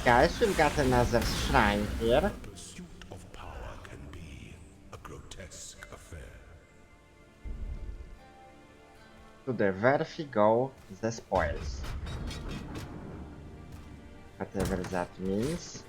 Guys, we've got another shrine here. The pursuit of power can be a grotesque affair. To the worthy go the spoils. Whatever that means.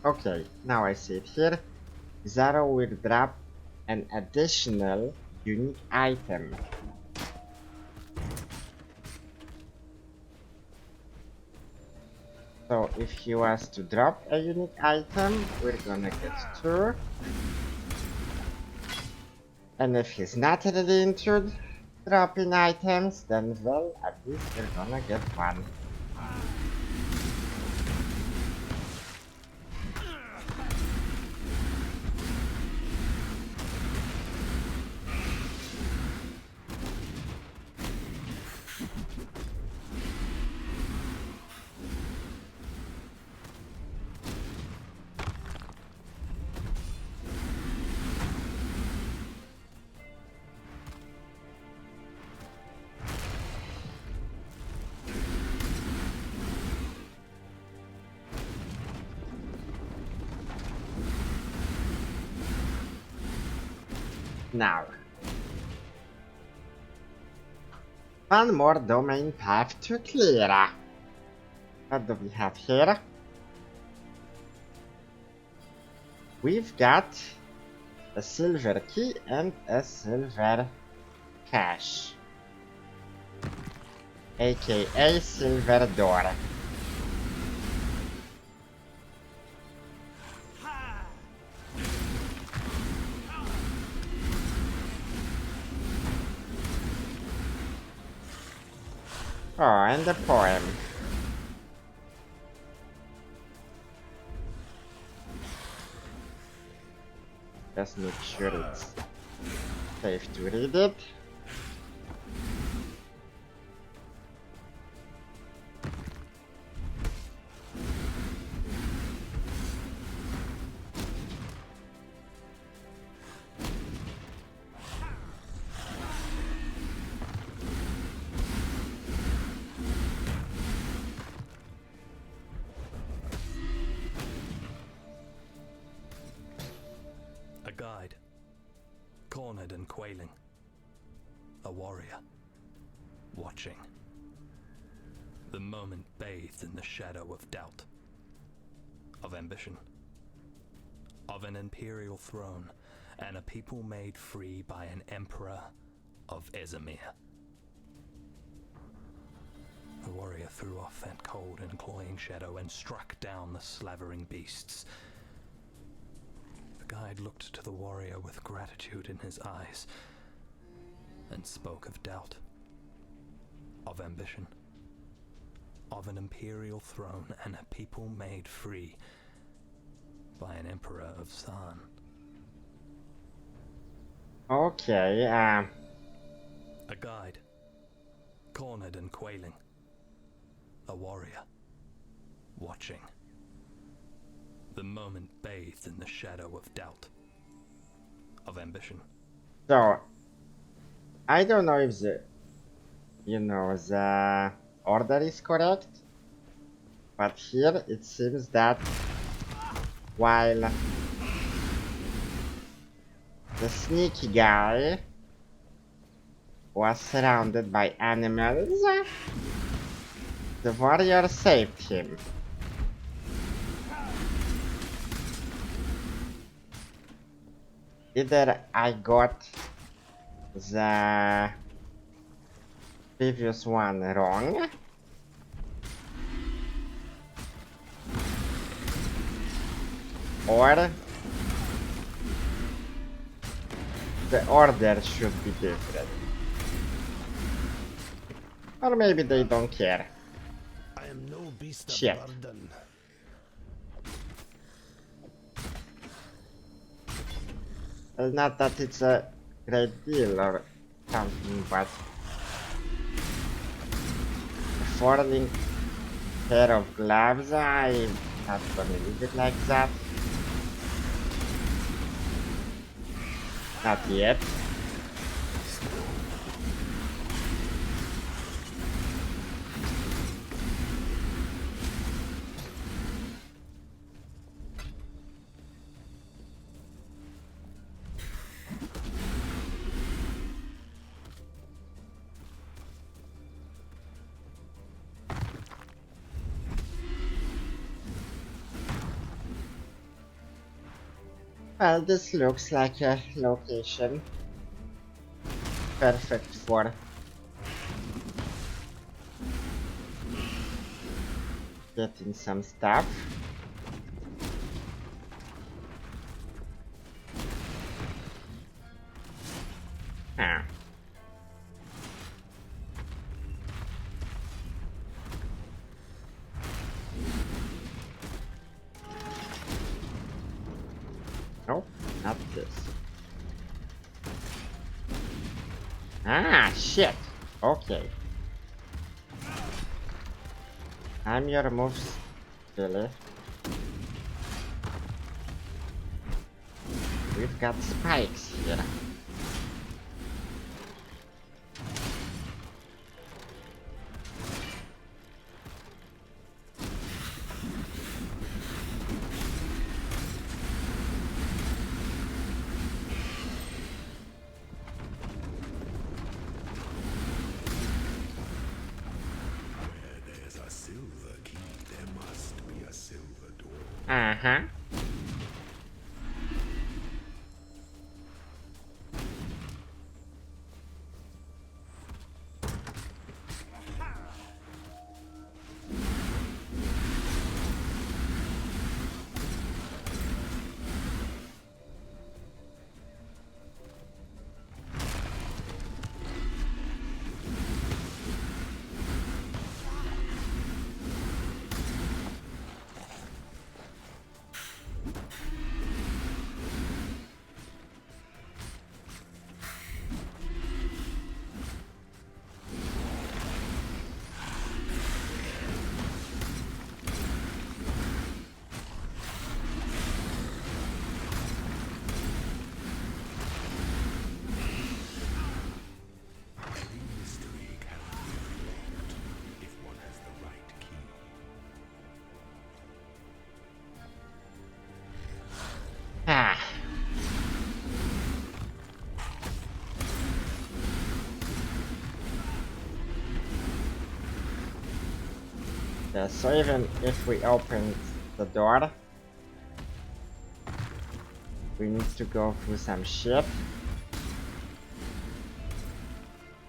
Okay, now I see it here. Zaro will drop an additional unique item. So if he was to drop a unique item, we're gonna get 2. And if he's not really into dropping items, then well, at least we're gonna get 1. Now, one more domain path to clear. What do we have here? We've got a silver key and a silver cache, aka silver door. Oh, and the poem. Just make sure it's safe to read it. cornered and quailing. A warrior, watching. The moment bathed in the shadow of doubt, of ambition, of an imperial throne, and a people made free by an emperor of Ezemir. The warrior threw off that cold and cloying shadow and struck down the slavering beasts. The guide looked to the warrior with gratitude in his eyes and spoke of doubt, of ambition, of an imperial throne and a people made free by an emperor of San. Okay, A guide, cornered and quailing. A warrior, watching. The moment bathed in the shadow of doubt, of ambition. so I don't know if the the order is correct, but here it seems that while the sneaky guy was surrounded by animals, the warrior saved him. Either I got the previous one wrong, or the order should be different. Or maybe they don't care. I am no beast of Shit. burden. Well, not that it's a great deal or something, but a falling pair of gloves, I'm not gonna leave it like that. Not yet. Well, this looks like a location perfect for getting some stuff. Ah. Nope, not this. Ah, shit. Okay. I'm your moves, Billy. We've got spikes here. Uh-huh. Yeah, so even if we open the door, we need to go through some shit.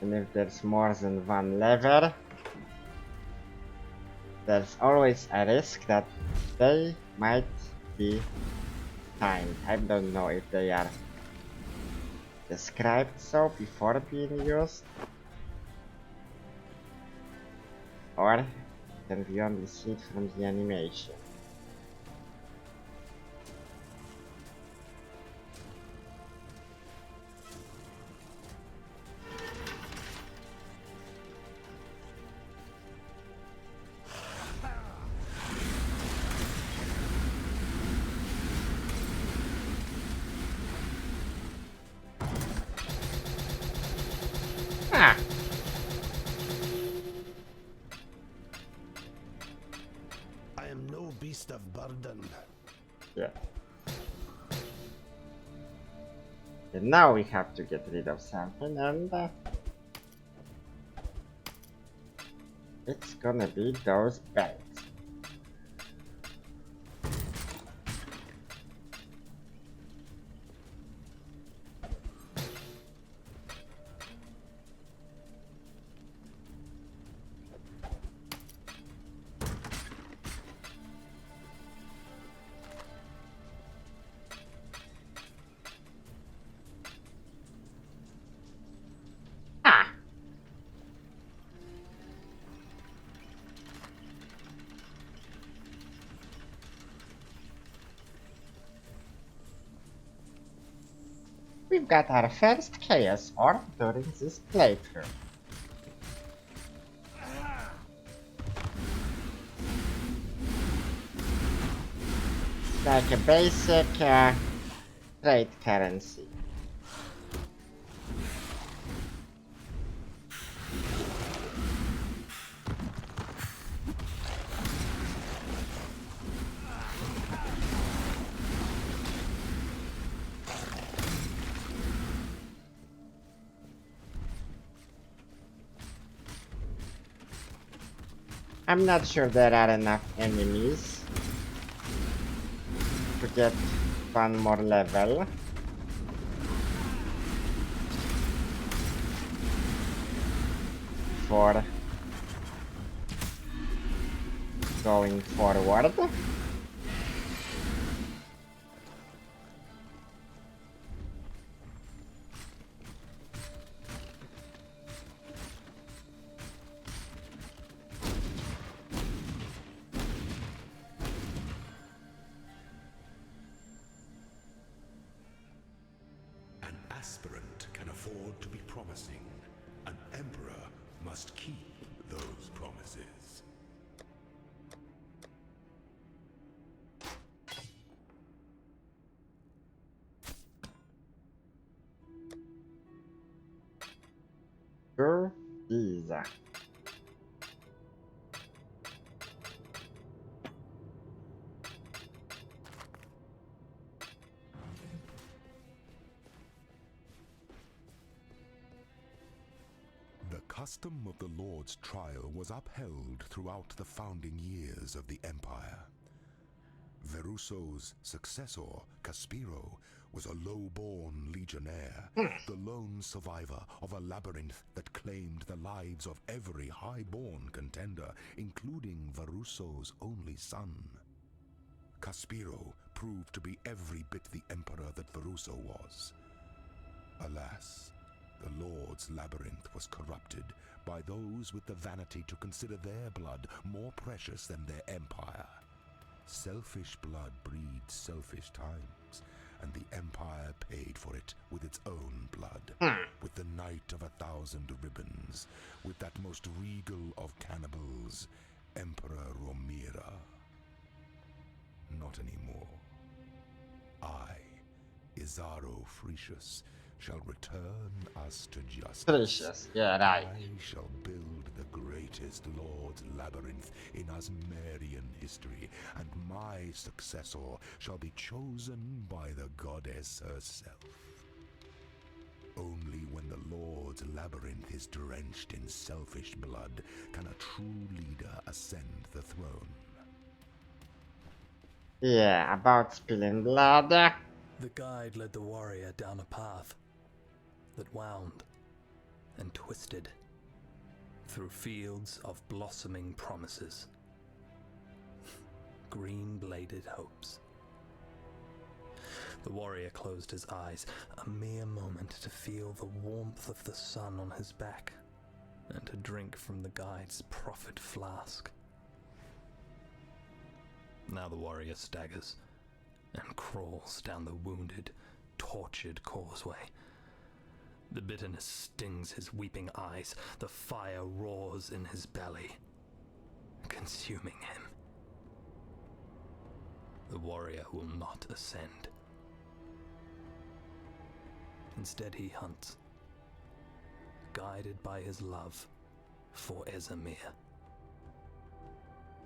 And if there's more than one lever, there's always a risk that they might be timed. I don't know if they are described so before being used, or can we only see it from the animation? Ah! I am no beast of burden. Yeah. And now we have to get rid of something, and it's gonna be those belts. Ah! We've got our first chaos orb during this playthrough. Like a basic trade currency. I'm not sure there are enough enemies to get one more level. For going forward. An aspirant can afford to be promising. An emperor must keep those promises. Sure, easy. The custom of the Lord's trial was upheld throughout the founding years of the Empire. Verusso's successor, Caspiro, was a low-born legionnaire, the lone survivor of a labyrinth that claimed the lives of every high-born contender, including Verusso's only son. Caspiro proved to be every bit the emperor that Verusso was. Alas, the Lord's labyrinth was corrupted by those with the vanity to consider their blood more precious than their empire. Selfish blood breeds selfish times, and the Empire paid for it with its own blood, with the Knight of 1,000 Ribbons, with that most regal of cannibals, Emperor Romira. Not anymore. I, Isaro Frecius, shall return us to justice. Precious, yeah, right. I shall build the greatest Lord's labyrinth in Asmerian history, and my successor shall be chosen by the goddess herself. Only when the Lord's world's labyrinth is drenched in selfish blood, can a true leader ascend the throne. Yeah, about spilling blood. The guide led the warrior down a path that wound and twisted through fields of blossoming promises, green-bladed hopes. The warrior closed his eyes, a mere moment to feel the warmth of the sun on his back and to drink from the guide's proffered flask. Now the warrior staggers and crawls down the wounded, tortured causeway. The bitterness stings his weeping eyes, the fire roars in his belly, consuming him. The warrior will not ascend. Instead he hunts, guided by his love for Esamir.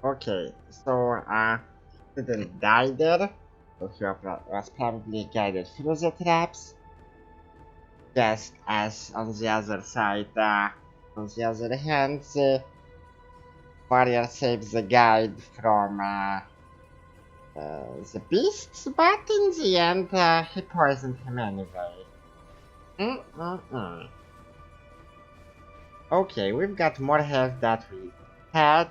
Okay, so didn't die there, so he was probably guided through the traps. Just as on the other side, on the other hand, the warrior saves the guide from the beasts, but in the end he poisoned him anyway. Okay, we've got more health that we had.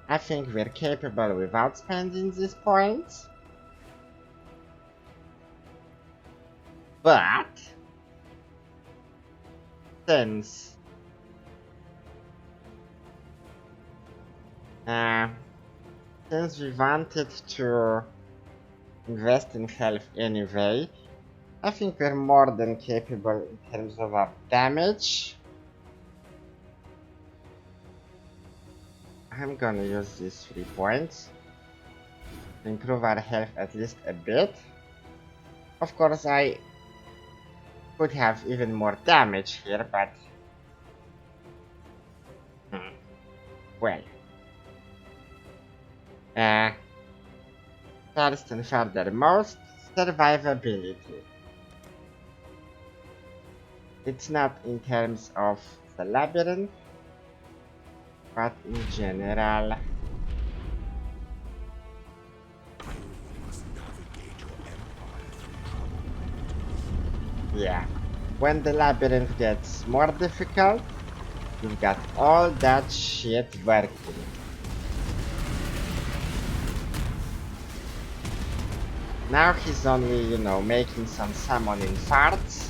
I think we're capable without spending these points. But since we wanted to invest in health anyway, I think we're more than capable in terms of our damage. I'm gonna use these 3 points to improve our health at least a bit. Of course, I could have even more damage here, but well. First and furthermost, survivability. It's not in terms of the labyrinth, but in general. Yeah, when the labyrinth gets more difficult, you've got all that shit working. Now he's only, you know, making some summoning farts.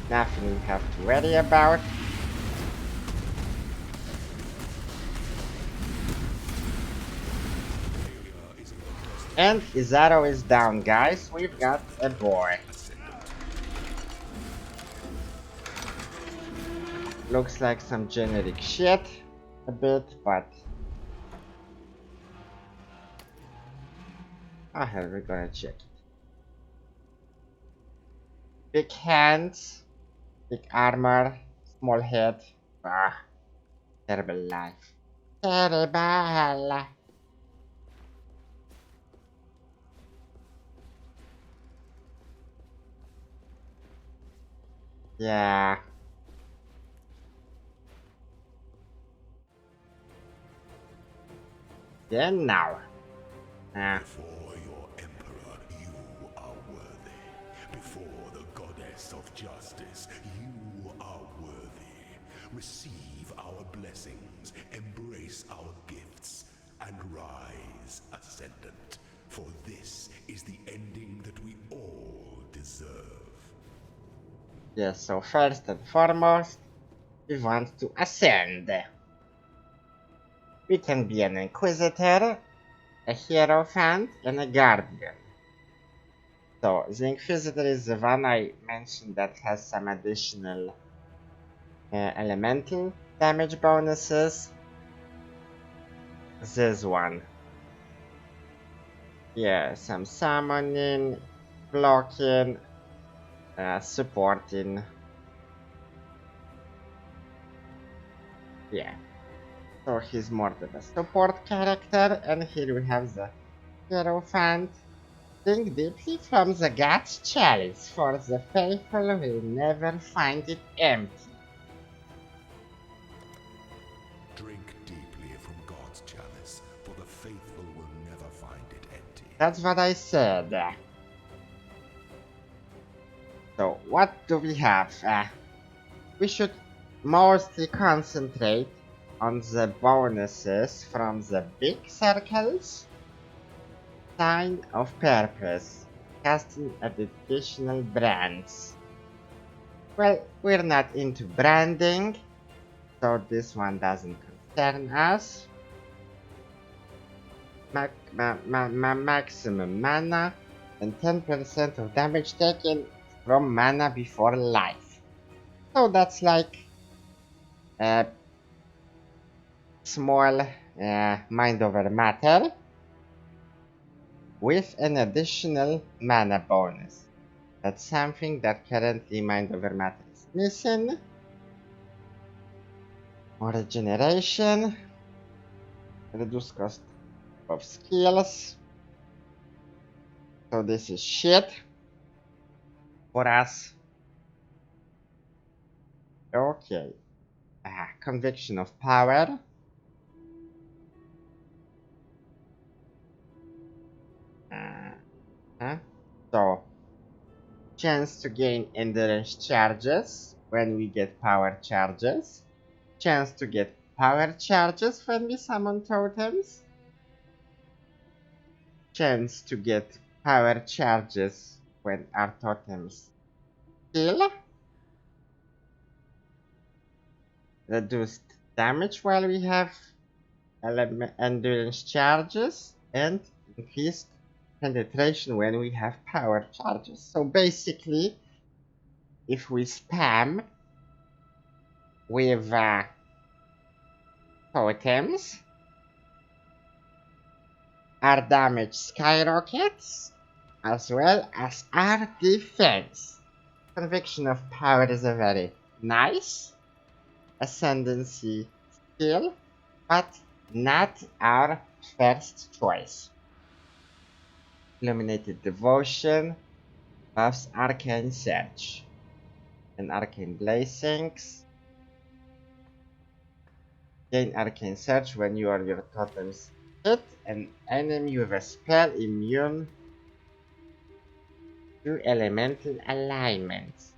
Nothing we have to worry about. And Izaro is down, guys. We've got a boy. Looks like some generic shit a bit, but oh hell, we're gonna check it. Big hands, big armor, small head. Terrible life. Terrible. Yeah. Then now. Before your emperor, you are worthy. Before the goddess of justice, you are worthy. Receive our blessings, embrace our gifts, and rise, Ascendant. For this is the ending that we all deserve. Yes, so first and foremost, we want to ascend. We can be an Inquisitor, a Hierophant, and a Guardian. So, the Inquisitor is the one I mentioned that has some additional elemental damage bonuses. This one. Yeah, some summoning, blocking, supporting. Yeah. So he's more than a support character, and here we have the Hierophant. Drink deeply from the God's chalice, for the faithful will never find it empty. Drink deeply from God's chalice, for the faithful will never find it empty. That's what I said. So, what do we have? We should mostly concentrate on the bonuses from the big circles. Sign of purpose. Casting additional brands. Well, we're not into branding, so this one doesn't concern us. Maximum mana and 10% of damage taken from mana before life. So that's like a small mind over matter with an additional mana bonus. That's something that currently mind over matter is missing. More regeneration. Reduce cost of skills. So this is shit for us. Okay. Conviction of power. So, chance to gain endurance charges when we get power charges. Chance to get power charges when we summon totems. Chance to get power charges when our totems kill. Reduced damage while we have endurance charges, and increased penetration when we have power charges. So basically, if we spam with totems, our damage skyrockets as well as our defense. Conviction of power is a very nice ascendancy skill, but not our first choice. Illuminated Devotion buffs Arcane Search and Arcane Blazings. Gain Arcane Search when you or your totems hit an enemy with a spell immune to elemental alignments,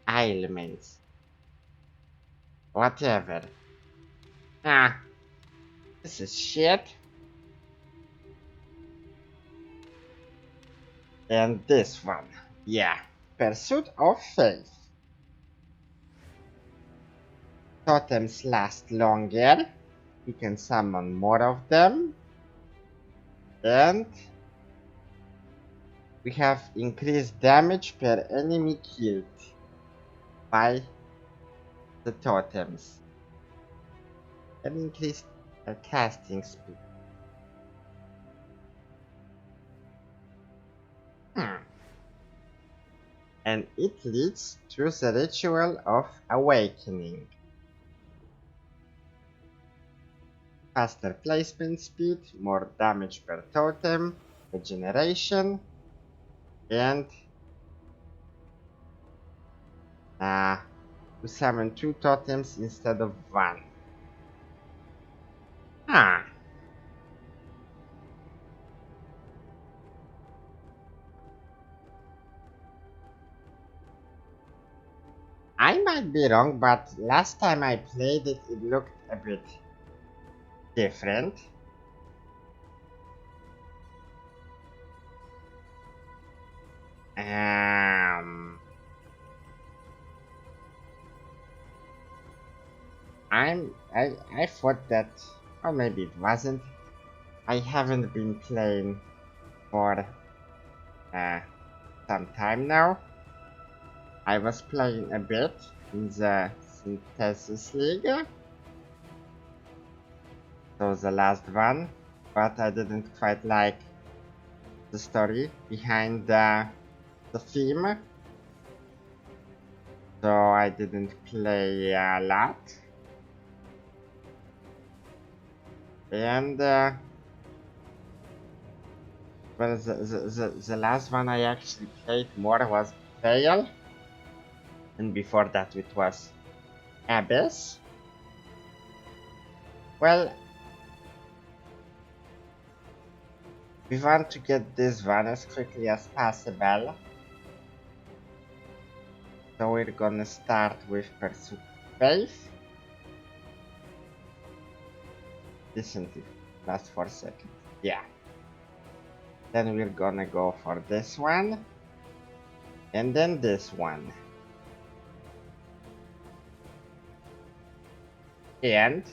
ailments, whatever. This is shit. And this one, yeah, Pursuit of Faith. Totems last longer. We can summon more of them. And we have increased damage per enemy killed by the totems. And increased casting speed. And it leads to the Ritual of Awakening. Faster placement speed, more damage per totem, regeneration, and to summon 2 totems instead of 1. I might be wrong, but last time I played it, it looked a bit different. I thought that, or maybe it wasn't. I haven't been playing for some time now. I was playing a bit in the Synthesis League, so the last one, but I didn't quite like the story behind the theme, so I didn't play a lot. And Well, the last one I actually played more was Exile, and before that it was Abyss. Well, we want to get this one as quickly as possible. So we're gonna start with Pursuit Faith. Listen to last 4 seconds. Yeah. Then we're gonna go for this one. And then this one. And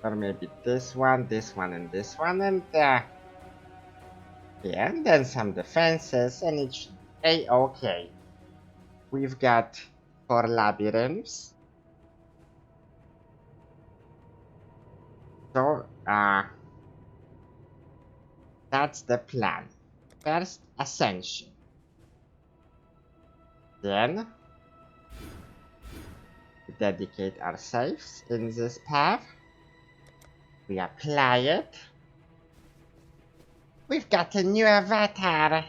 or maybe this one, and this one, and yeah, and then some defenses, and it should be okay. We've got 4 labyrinths. So, that's the plan. First, Ascension. Then, we dedicate ourselves in this path. We apply it. We've got a new avatar.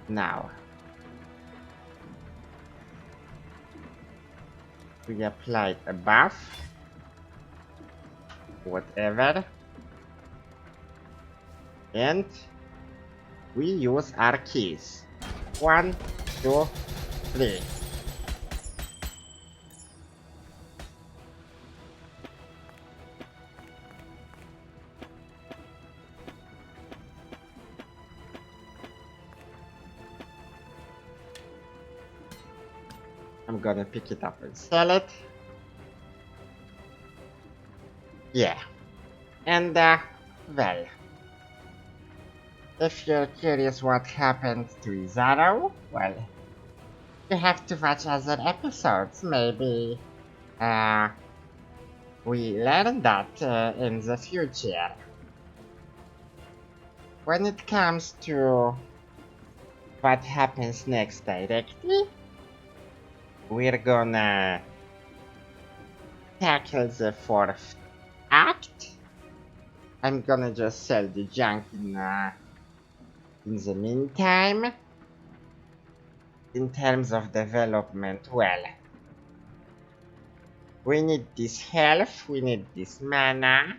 Now, we applied a buff. Whatever. And we use our keys. 1, 2, 3. I'm gonna pick it up and sell it. Yeah. And, well, if you're curious what happened to Izaro, well, you have to watch other episodes. Maybe, we learn that in the future. When it comes to what happens next directly, we're gonna tackle the 4th act. I'm gonna just sell the junk in the meantime. In terms of development, well, we need this health, we need this mana.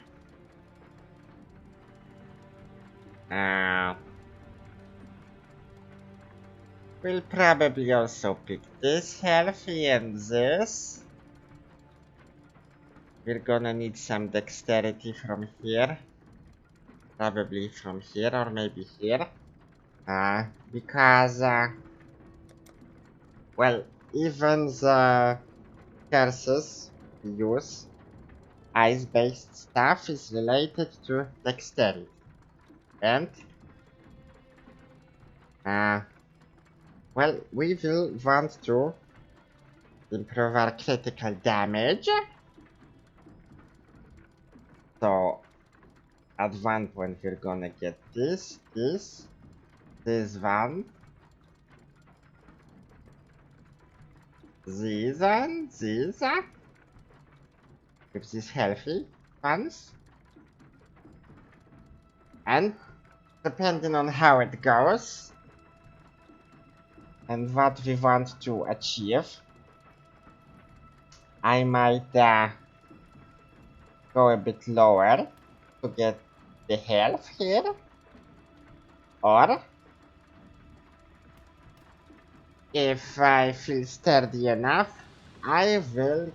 We'll probably also pick this healthy and this. We're gonna need some dexterity from here. Probably from here or maybe here. Because, well, even the curses we use, ice-based stuff, is related to dexterity. And, well, we will want to improve our critical damage. So, at one point we're gonna get this one, these and these, with these healthy ones. And depending on how it goes and what we want to achieve, I might go a bit lower to get the health here, or if I feel sturdy enough, I will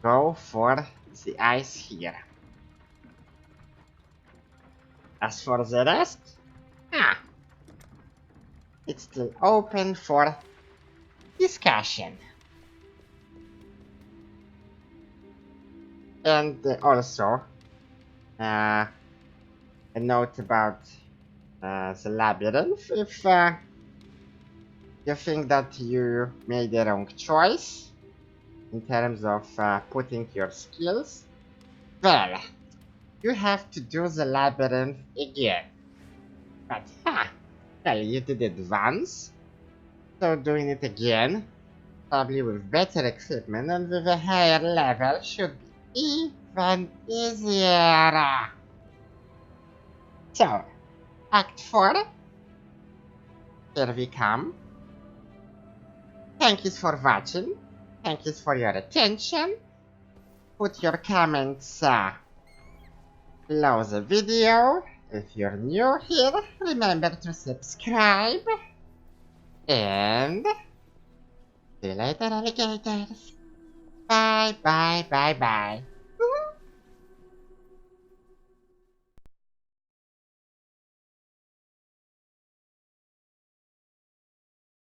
go for the ice here. As for the rest, it's still open for discussion. And also, a note about the labyrinth. If you think that you made the wrong choice in terms of putting your skills, well, you have to do the labyrinth again. But, well, you did it once, so doing it again, probably with better equipment and with a higher level, should be even easier. So, Act 4. Here we come. Thank you for watching. Thank you for your attention. Put your comments below the video. If you're new here, remember to subscribe. And see you later, alligators. Bye, bye, bye, bye.